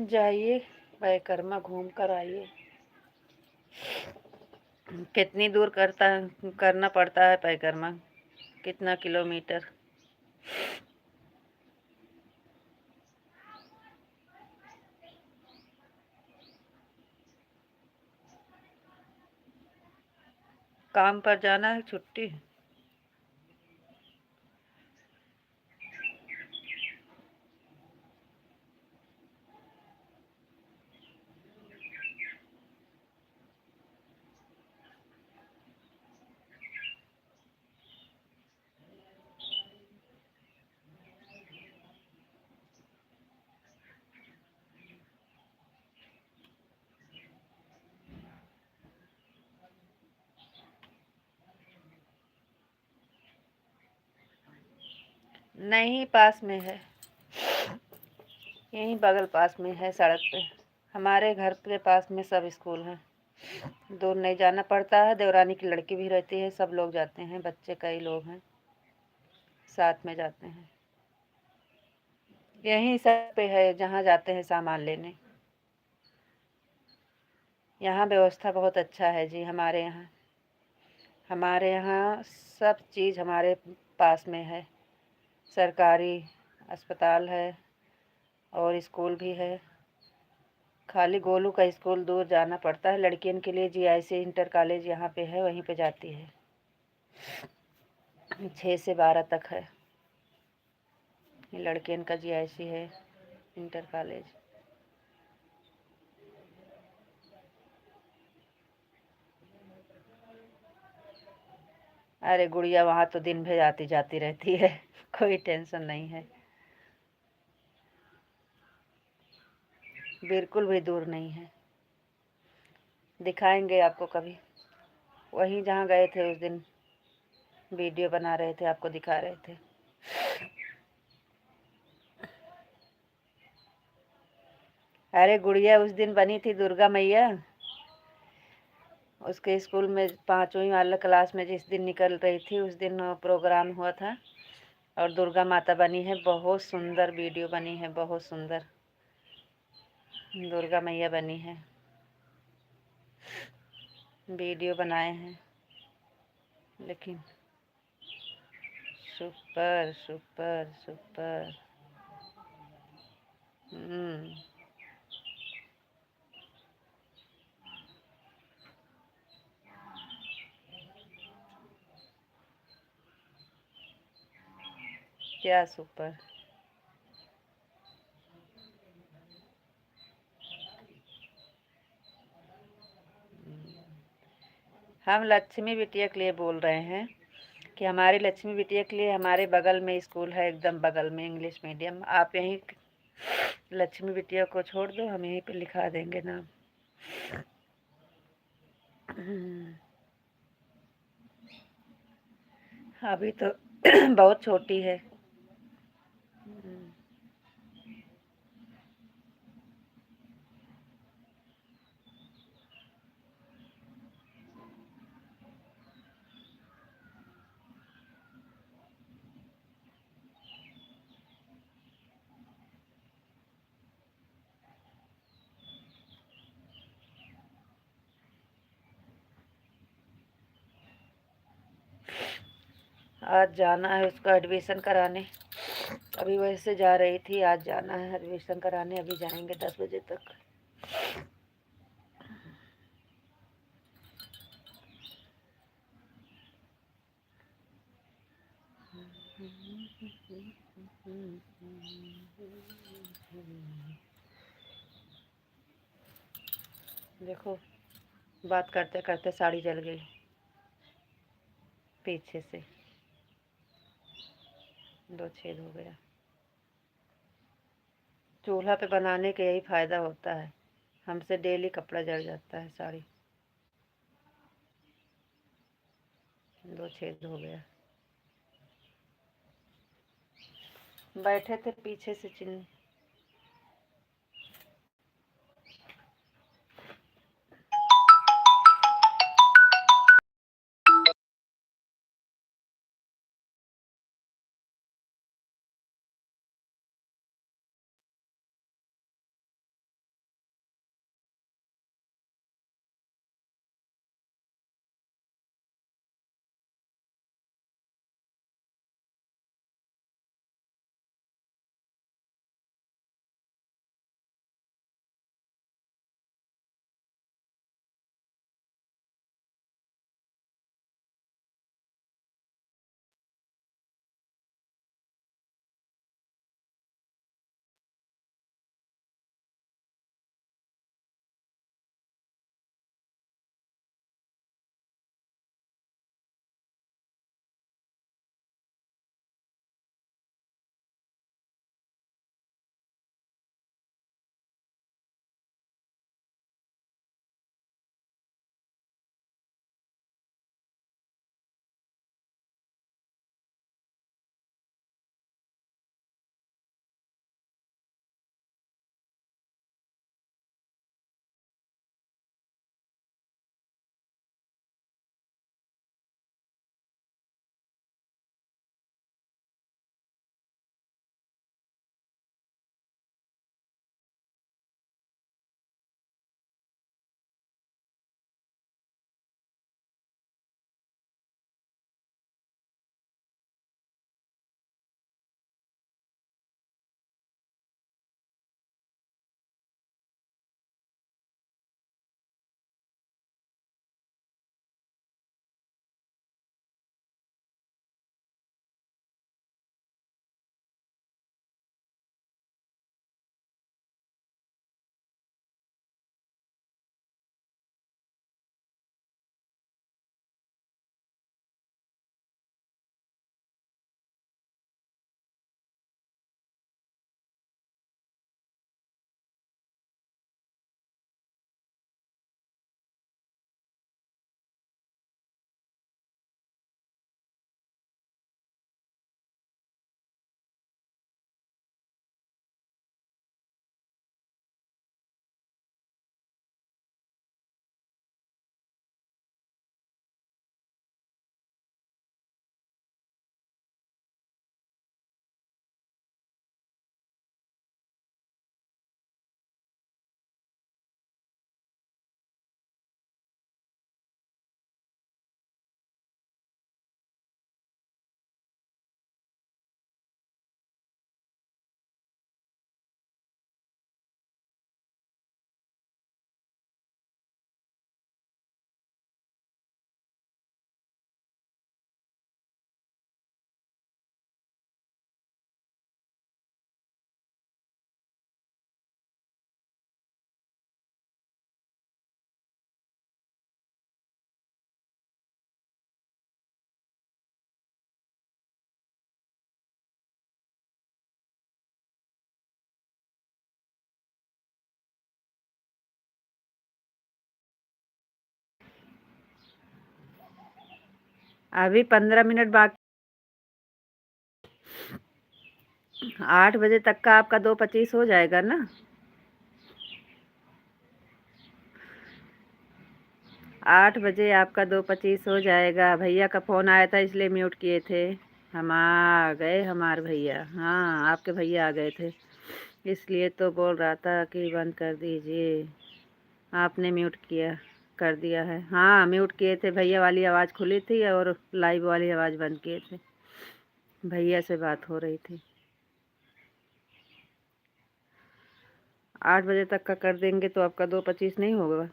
जाइए, परिक्रमा घूम कर आइए। कितनी दूर करना पड़ता है परिक्रमा? कितना किलोमीटर? काम पर जाना है, छुट्टी? नहीं, पास में है, यहीं बगल पास में है, सड़क पे। हमारे घर के पास में सब स्कूल हैं, दूर नहीं जाना पड़ता है। देवरानी की लड़की भी रहती है, सब लोग जाते हैं, बच्चे कई लोग हैं, साथ में जाते हैं। यहीं सब पे है जहाँ जाते हैं सामान लेने। यहाँ व्यवस्था बहुत अच्छा है जी हमारे यहाँ। हमारे यहाँ सब चीज़ हमारे पास में है। सरकारी अस्पताल है और स्कूल भी है। खाली गोलू का स्कूल दूर जाना पड़ता है। लड़कियों के लिए जीआईसी इंटर कॉलेज यहाँ पे है, वहीं पे जाती है। 6 से 12 तक है। लड़कियों का जीआईसी है इंटर कॉलेज। अरे गुड़िया वहाँ तो दिन भर आती जाती रहती है। कोई टेंशन नहीं है। बिल्कुल भी दूर नहीं है। दिखाएंगे आपको कभी। वहीं जहाँ गए थे उस दिन वीडियो बना रहे थे, आपको दिखा रहे थे। अरे गुड़िया उस दिन बनी थी दुर्गा मैया। उसके स्कूल में 5वीं वाला क्लास में जिस दिन निकल रही थी उस दिन प्रोग्राम हुआ था और दुर्गा माता बनी है। बहुत सुंदर वीडियो बनी है, बहुत सुंदर दुर्गा मैया बनी है। वीडियो बनाए हैं लेकिन सुपर सुपर सुपर। क्या सुपर। हम लक्ष्मी बिटिया के लिए बोल रहे हैं कि हमारी लक्ष्मी बिटिया के लिए हमारे बगल में स्कूल है, एकदम बगल में इंग्लिश मीडियम। आप यहीं लक्ष्मी बिटिया को छोड़ दो, हम यहीं पे लिखा देंगे नाम। अभी तो बहुत छोटी है। आज जाना है उसका एडमिशन कराने। अभी वैसे जा रही थी, आज जाना है एडमिशन कराने। अभी जाएंगे 10 बजे तक। देखो बात करते करते साड़ी जल गई पीछे से, 2 छेद हो गया। चूल्हा पे बनाने का यही फ़ायदा होता है, हमसे डेली कपड़ा जल जाता है साड़ी। 2 छेद हो गया। बैठे थे पीछे से चिन्ह। अभी 15 मिनट बाकी। 8 बजे तक का आपका 2:25 हो जाएगा ना। 8 बजे आपका 2:25 हो जाएगा। भैया का फ़ोन आया था इसलिए म्यूट किए थे। हम आ गए, हमारे भैया, हाँ आपके भैया आ गए थे, इसलिए तो बोल रहा था कि बंद कर दीजिए। आपने म्यूट किया, कर दिया है। हाँ म्यूट किए थे, भैया वाली आवाज़ खुली थी और लाइव वाली आवाज़ बंद किए थे। भैया से बात हो रही थी। 8 बजे तक का कर देंगे तो आपका 2:25 नहीं होगा।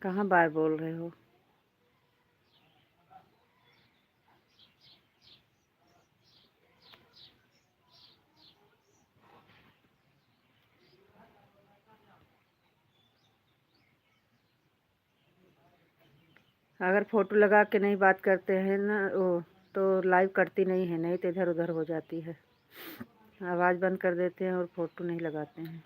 कहाँ बार बोल रहे हो? अगर फ़ोटो लगा के नहीं बात करते हैं ना वो, तो लाइव करती नहीं है, नहीं तो इधर उधर हो जाती है। आवाज़ बंद कर देते हैं और फ़ोटो नहीं लगाते हैं।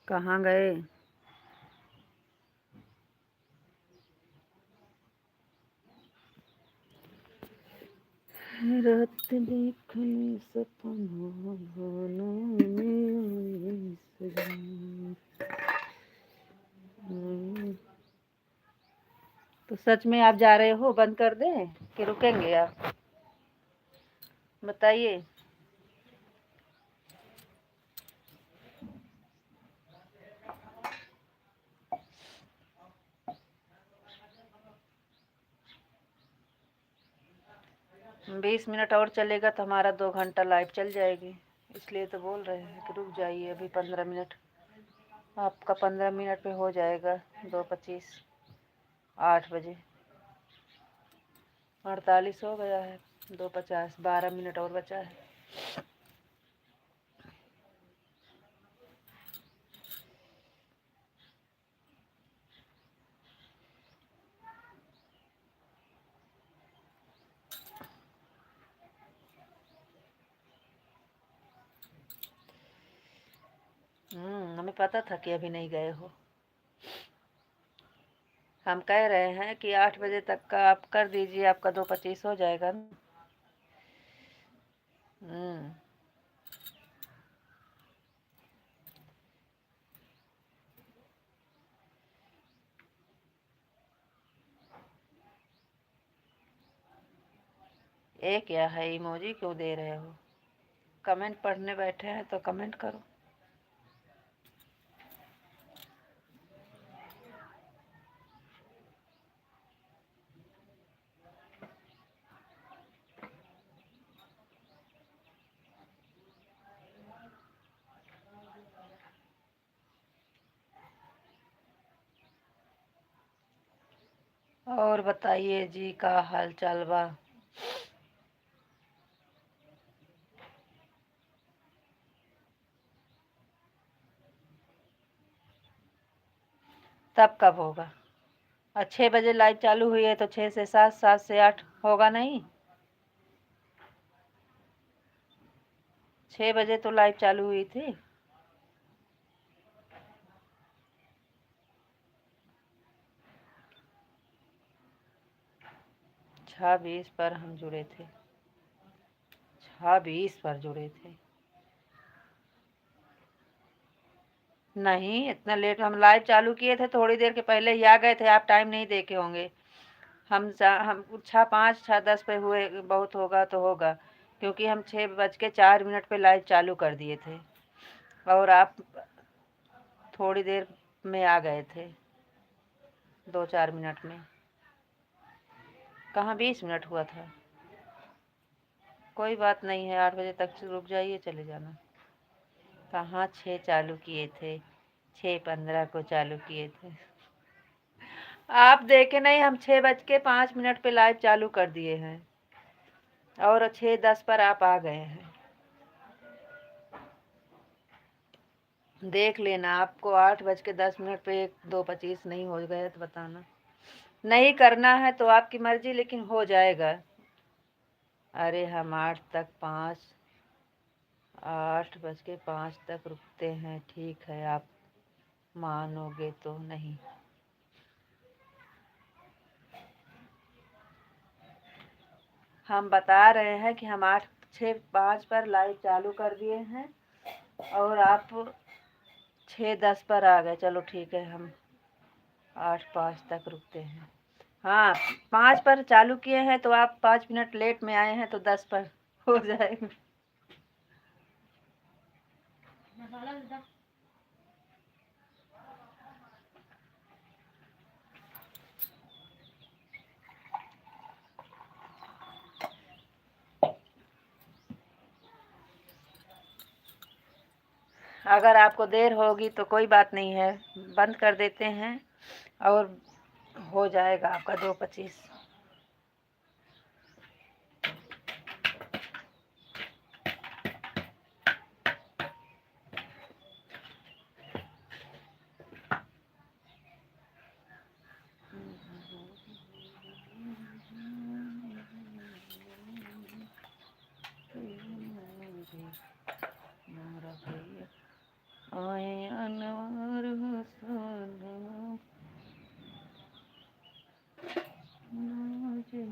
कहाँ गए? रात देखले सपनों भवनों में सजन। तो सच में आप जा रहे हो? बंद कर दें कि रुकेंगे आप? बताइए। बीस मिनट और चलेगा तो हमारा 2 घंटा लाइव चल जाएगी, इसलिए तो बोल रहे हैं कि रुक जाइए अभी 15 मिनट। आपका 15 मिनट पे हो जाएगा 2:25। 8 बजे 48 हो गया है। 2:50, 12 मिनट और बचा है। हमें पता था कि अभी नहीं गए हो। हम कह रहे हैं कि 8 बजे तक का आप कर दीजिए, आपका 2:25 हो जाएगा ना। ये क्या है, इमोजी क्यों दे रहे हो? कमेंट पढ़ने बैठे हैं तो कमेंट करो। और बताइए जी, का हाल चाल बा? तब कब होगा? 6 बजे लाइव चालू हुई है तो 6 से 7, 7 से 8 होगा नहीं? 6 बजे तो लाइव चालू हुई थी। 6:20 पर हम जुड़े थे। 6:20 पर जुड़े थे। नहीं, इतना लेट हम लाइव चालू किए थे, थोड़ी देर के पहले ही आ गए थे। आप टाइम नहीं देखे होंगे। हम 6:05, 6:10 पे हुए, बहुत होगा तो होगा, क्योंकि हम 6:04 पे लाइव चालू कर दिए थे और आप थोड़ी देर में आ गए थे, 2-4 मिनट में। कहाँ 20 मिनट हुआ था? कोई बात नहीं है, 8 बजे तक रुक जाइए, चले जाना। कहाँ 6 चालू किए थे? 6:15 को चालू किए थे। आप देखे नहीं, हम 6:05 पे लाइव चालू कर दिए हैं और 6:10 पर आप आ गए हैं। देख लेना, आपको 8:10 पे 2:25 नहीं हो गया तो बताना। नहीं करना है तो आपकी मर्जी, लेकिन हो जाएगा। अरे हम 8:05 तक रुकते हैं। ठीक है, आप मानोगे तो नहीं। हम बता रहे हैं कि हम 8:06 पर लाइव चालू कर दिए हैं और आप 6:10 पर आ गए। चलो ठीक है, हम 8:05 तक रुकते हैं। हाँ, 5 पर चालू किए हैं तो आप 5 मिनट लेट में आए हैं तो 10 पर हो जाएगा। अगर आपको देर होगी तो कोई बात नहीं है, बंद कर देते हैं और हो जाएगा आपका 2:25। आए अनवर हुस्न मुझे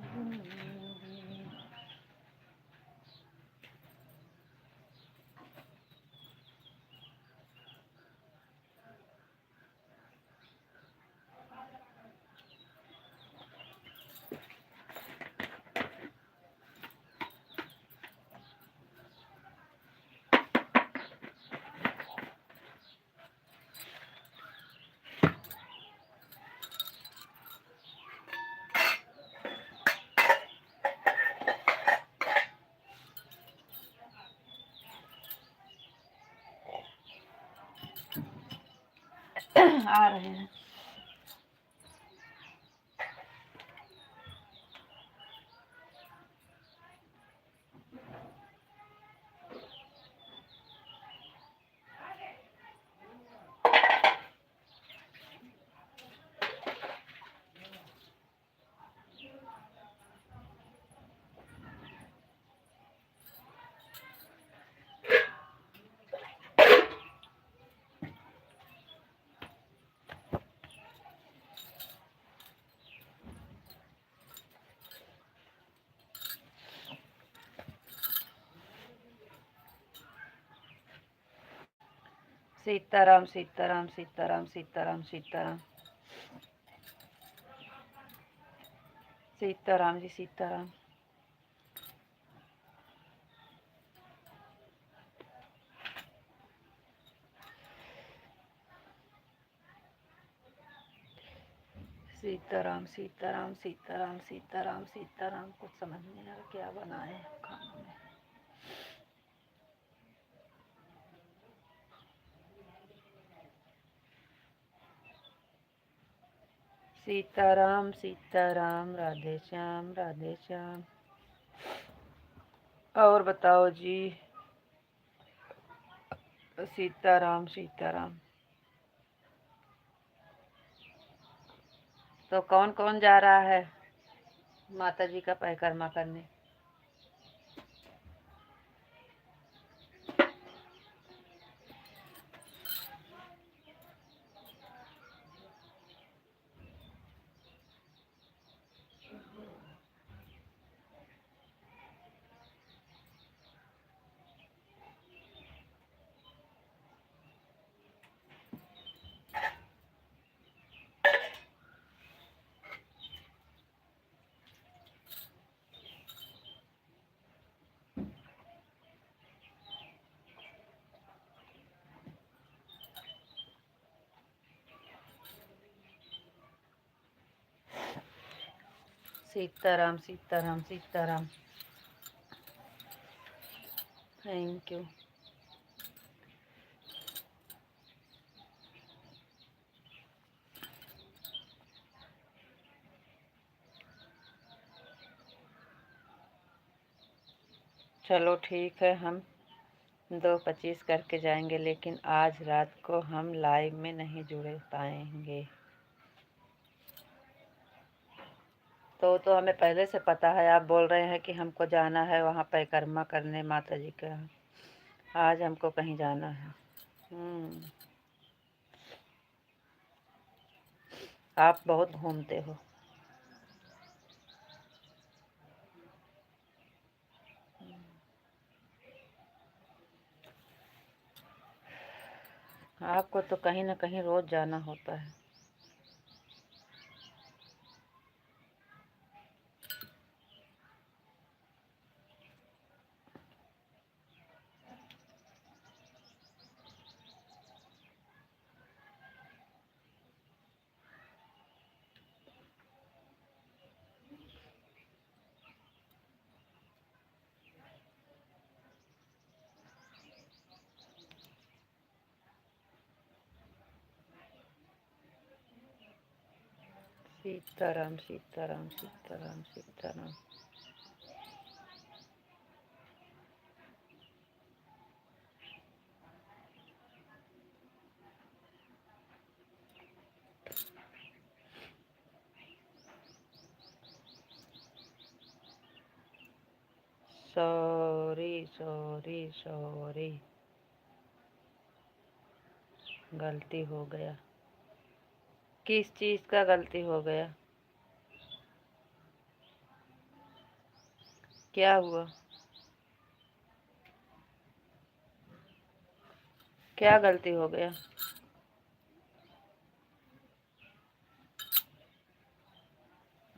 आ रहे हैं। सीताराम सीताराम सीताराम सीताराम सीताराम सीताराम जी सीताराम। सीताराम सीताराम सीताराम सीताराम सीताराम। कुछ समझ नहीं आ रहा क्या बनाए खाने में। सीताराम सीताराम, राधे श्याम राधे श्याम। और बताओ जी। सीताराम सीताराम। तो कौन कौन जा रहा है माता जी का परिक्रमा करने? सीताराम सीताराम सीताराम। Thank you. चलो ठीक है, हम 2:25 करके जाएंगे, लेकिन आज रात को हम लाइव में नहीं जुड़ पाएंगे। तो हमें पहले से पता है। आप बोल रहे हैं कि हमको जाना है वहाँ परिक्रमा करने माता जी के यहाँ। आज हमको कहीं जाना है। आप बहुत घूमते हो। आपको तो कहीं ना कहीं रोज जाना होता है। Sitaram Sitaram Sitaram Sitaram. Sorry sorry sorry, गलती हो गया। किस चीज़ का गलती हो गया? क्या हुआ? क्या गलती हो गया?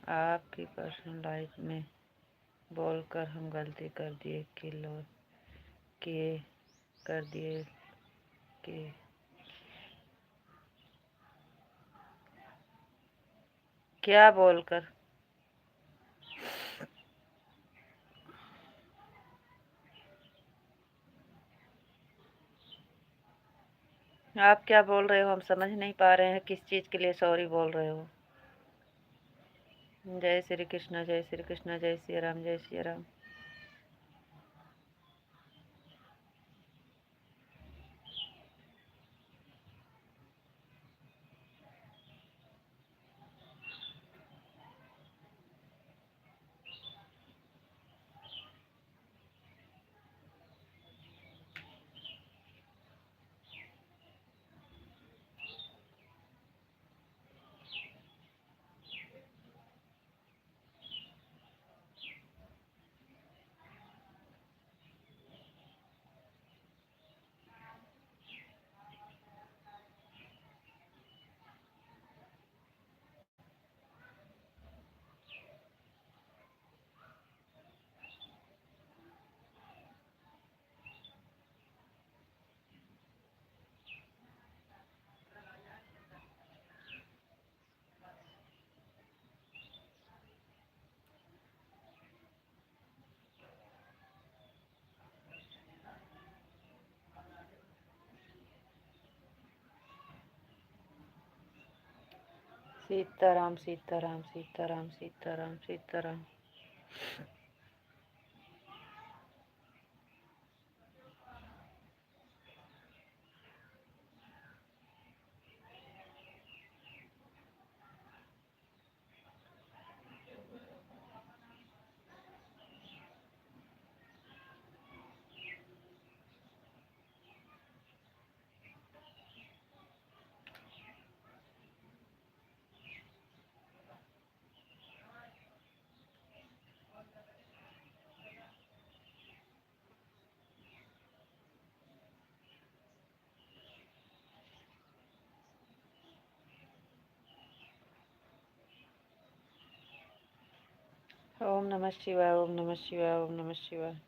आपकी पर्सनल लाइफ में बोलकर हम गलती कर दिए किए कर दिए कि क्या बोलकर? आप क्या बोल रहे हो? हम समझ नहीं पा रहे हैं किस चीज़ के लिए सॉरी बोल रहे हो। जय श्री कृष्ण जय श्री कृष्ण जय श्री राम जय श्री राम। सीताराम सीताराम सीताराम सीताराम सीताराम। ओम नमः शिवाय ओम नमः शिवाय ओम नमः शिवाय।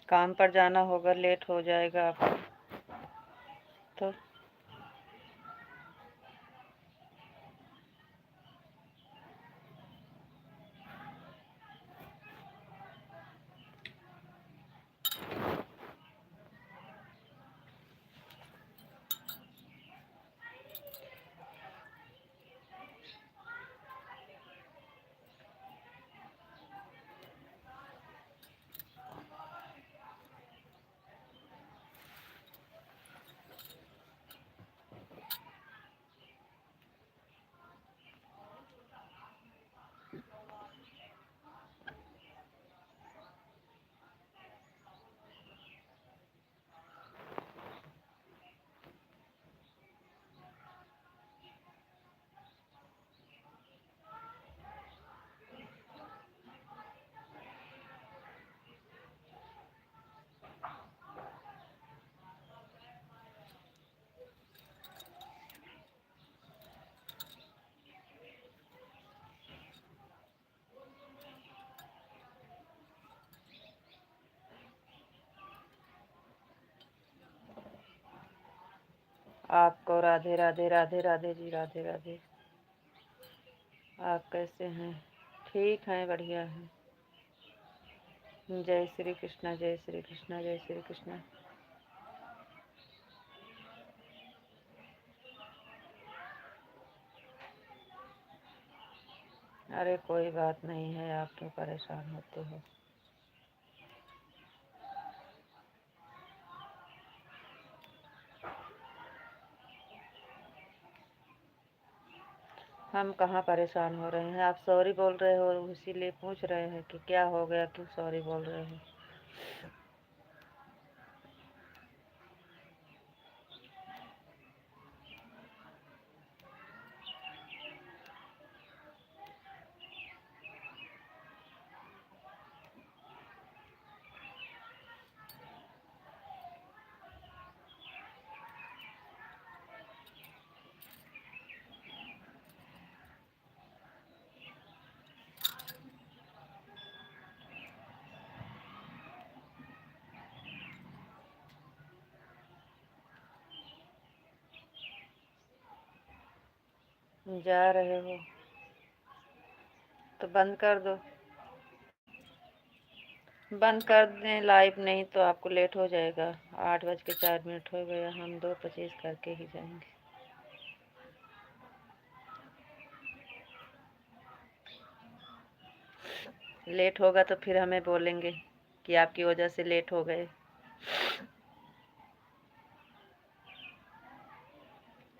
काम पर जाना होगा, लेट हो जाएगा आपको तो। आपको राधे राधे, राधे राधे जी, राधे राधे। आप कैसे हैं? ठीक हैं, बढ़िया हैं। जय श्री कृष्णा, जय श्री कृष्णा, जय श्री कृष्णा। अरे कोई बात नहीं है, आप क्यों परेशान होते हो? हम कहाँ परेशान हो रहे हैं? आप सॉरी बोल रहे हो, इसीलिए पूछ रहे हैं कि क्या हो गया, क्यों सॉरी बोल रहे हो? जा रहे हो तो बंद कर दो। बंद कर दें लाइव, नहीं तो आपको लेट हो जाएगा। 8:04 हो गया, हम 2:25 करके ही जाएंगे। लेट होगा तो फिर हमें बोलेंगे कि आपकी वजह से लेट हो गए।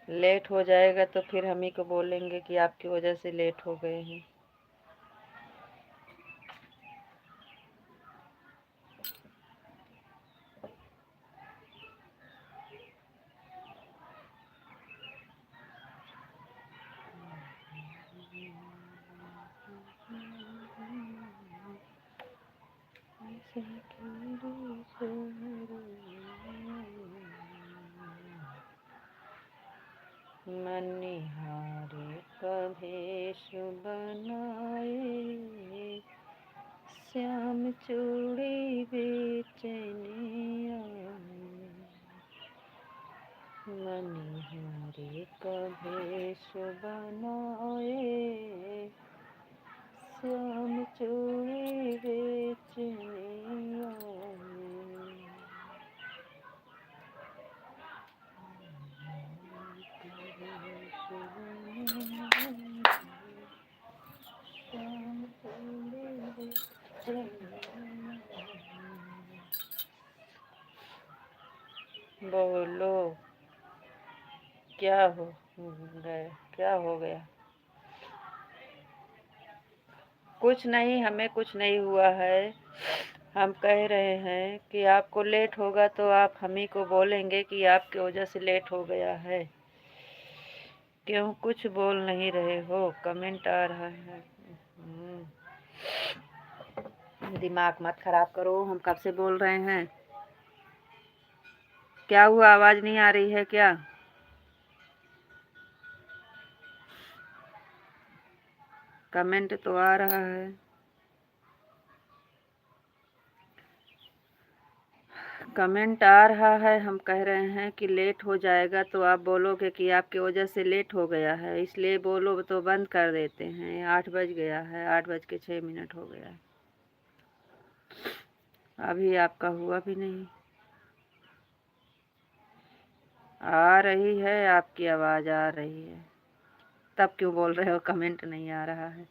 लेट हो जाएगा तो फिर हम ही को बोलेंगे कि आपकी वजह से लेट हो गए हैं। मनिहारी कभेश बनाए, श्याम चूड़ी बेचने आए। मनिहारी कभेश बनाए, श्याम चूड़ी बेचने आए। बोलो, क्या हो गया? क्या हो गया? कुछ नहीं, हमें कुछ नहीं हुआ है। हम कह रहे हैं कि आपको लेट होगा तो आप हम ही को बोलेंगे कि आपकी वजह से लेट हो गया है। क्यों कुछ बोल नहीं रहे हो? कमेंट आ रहा है। दिमाग मत खराब करो, हम कब से बोल रहे हैं। क्या हुआ, आवाज नहीं आ रही है क्या? कमेंट तो आ रहा है। कमेंट आ रहा है, हम कह रहे हैं कि लेट हो जाएगा तो आप बोलोगे कि आपकी वजह से लेट हो गया है, इसलिए बोलो तो बंद कर देते हैं। 8 बज गया है, 8:06 हो गया है, अभी आपका हुआ भी नहीं। आ रही है, आपकी आवाज़ आ रही है, तब क्यों बोल रहे हो कमेंट नहीं आ रहा है?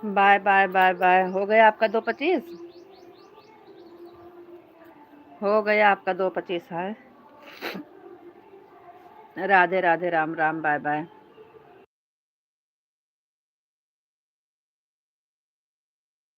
Bye bye bye bye. हो गया आपका 2:25? हो गया आपका 2:25 है। Radhe Radhe, Ram Ram, bye bye.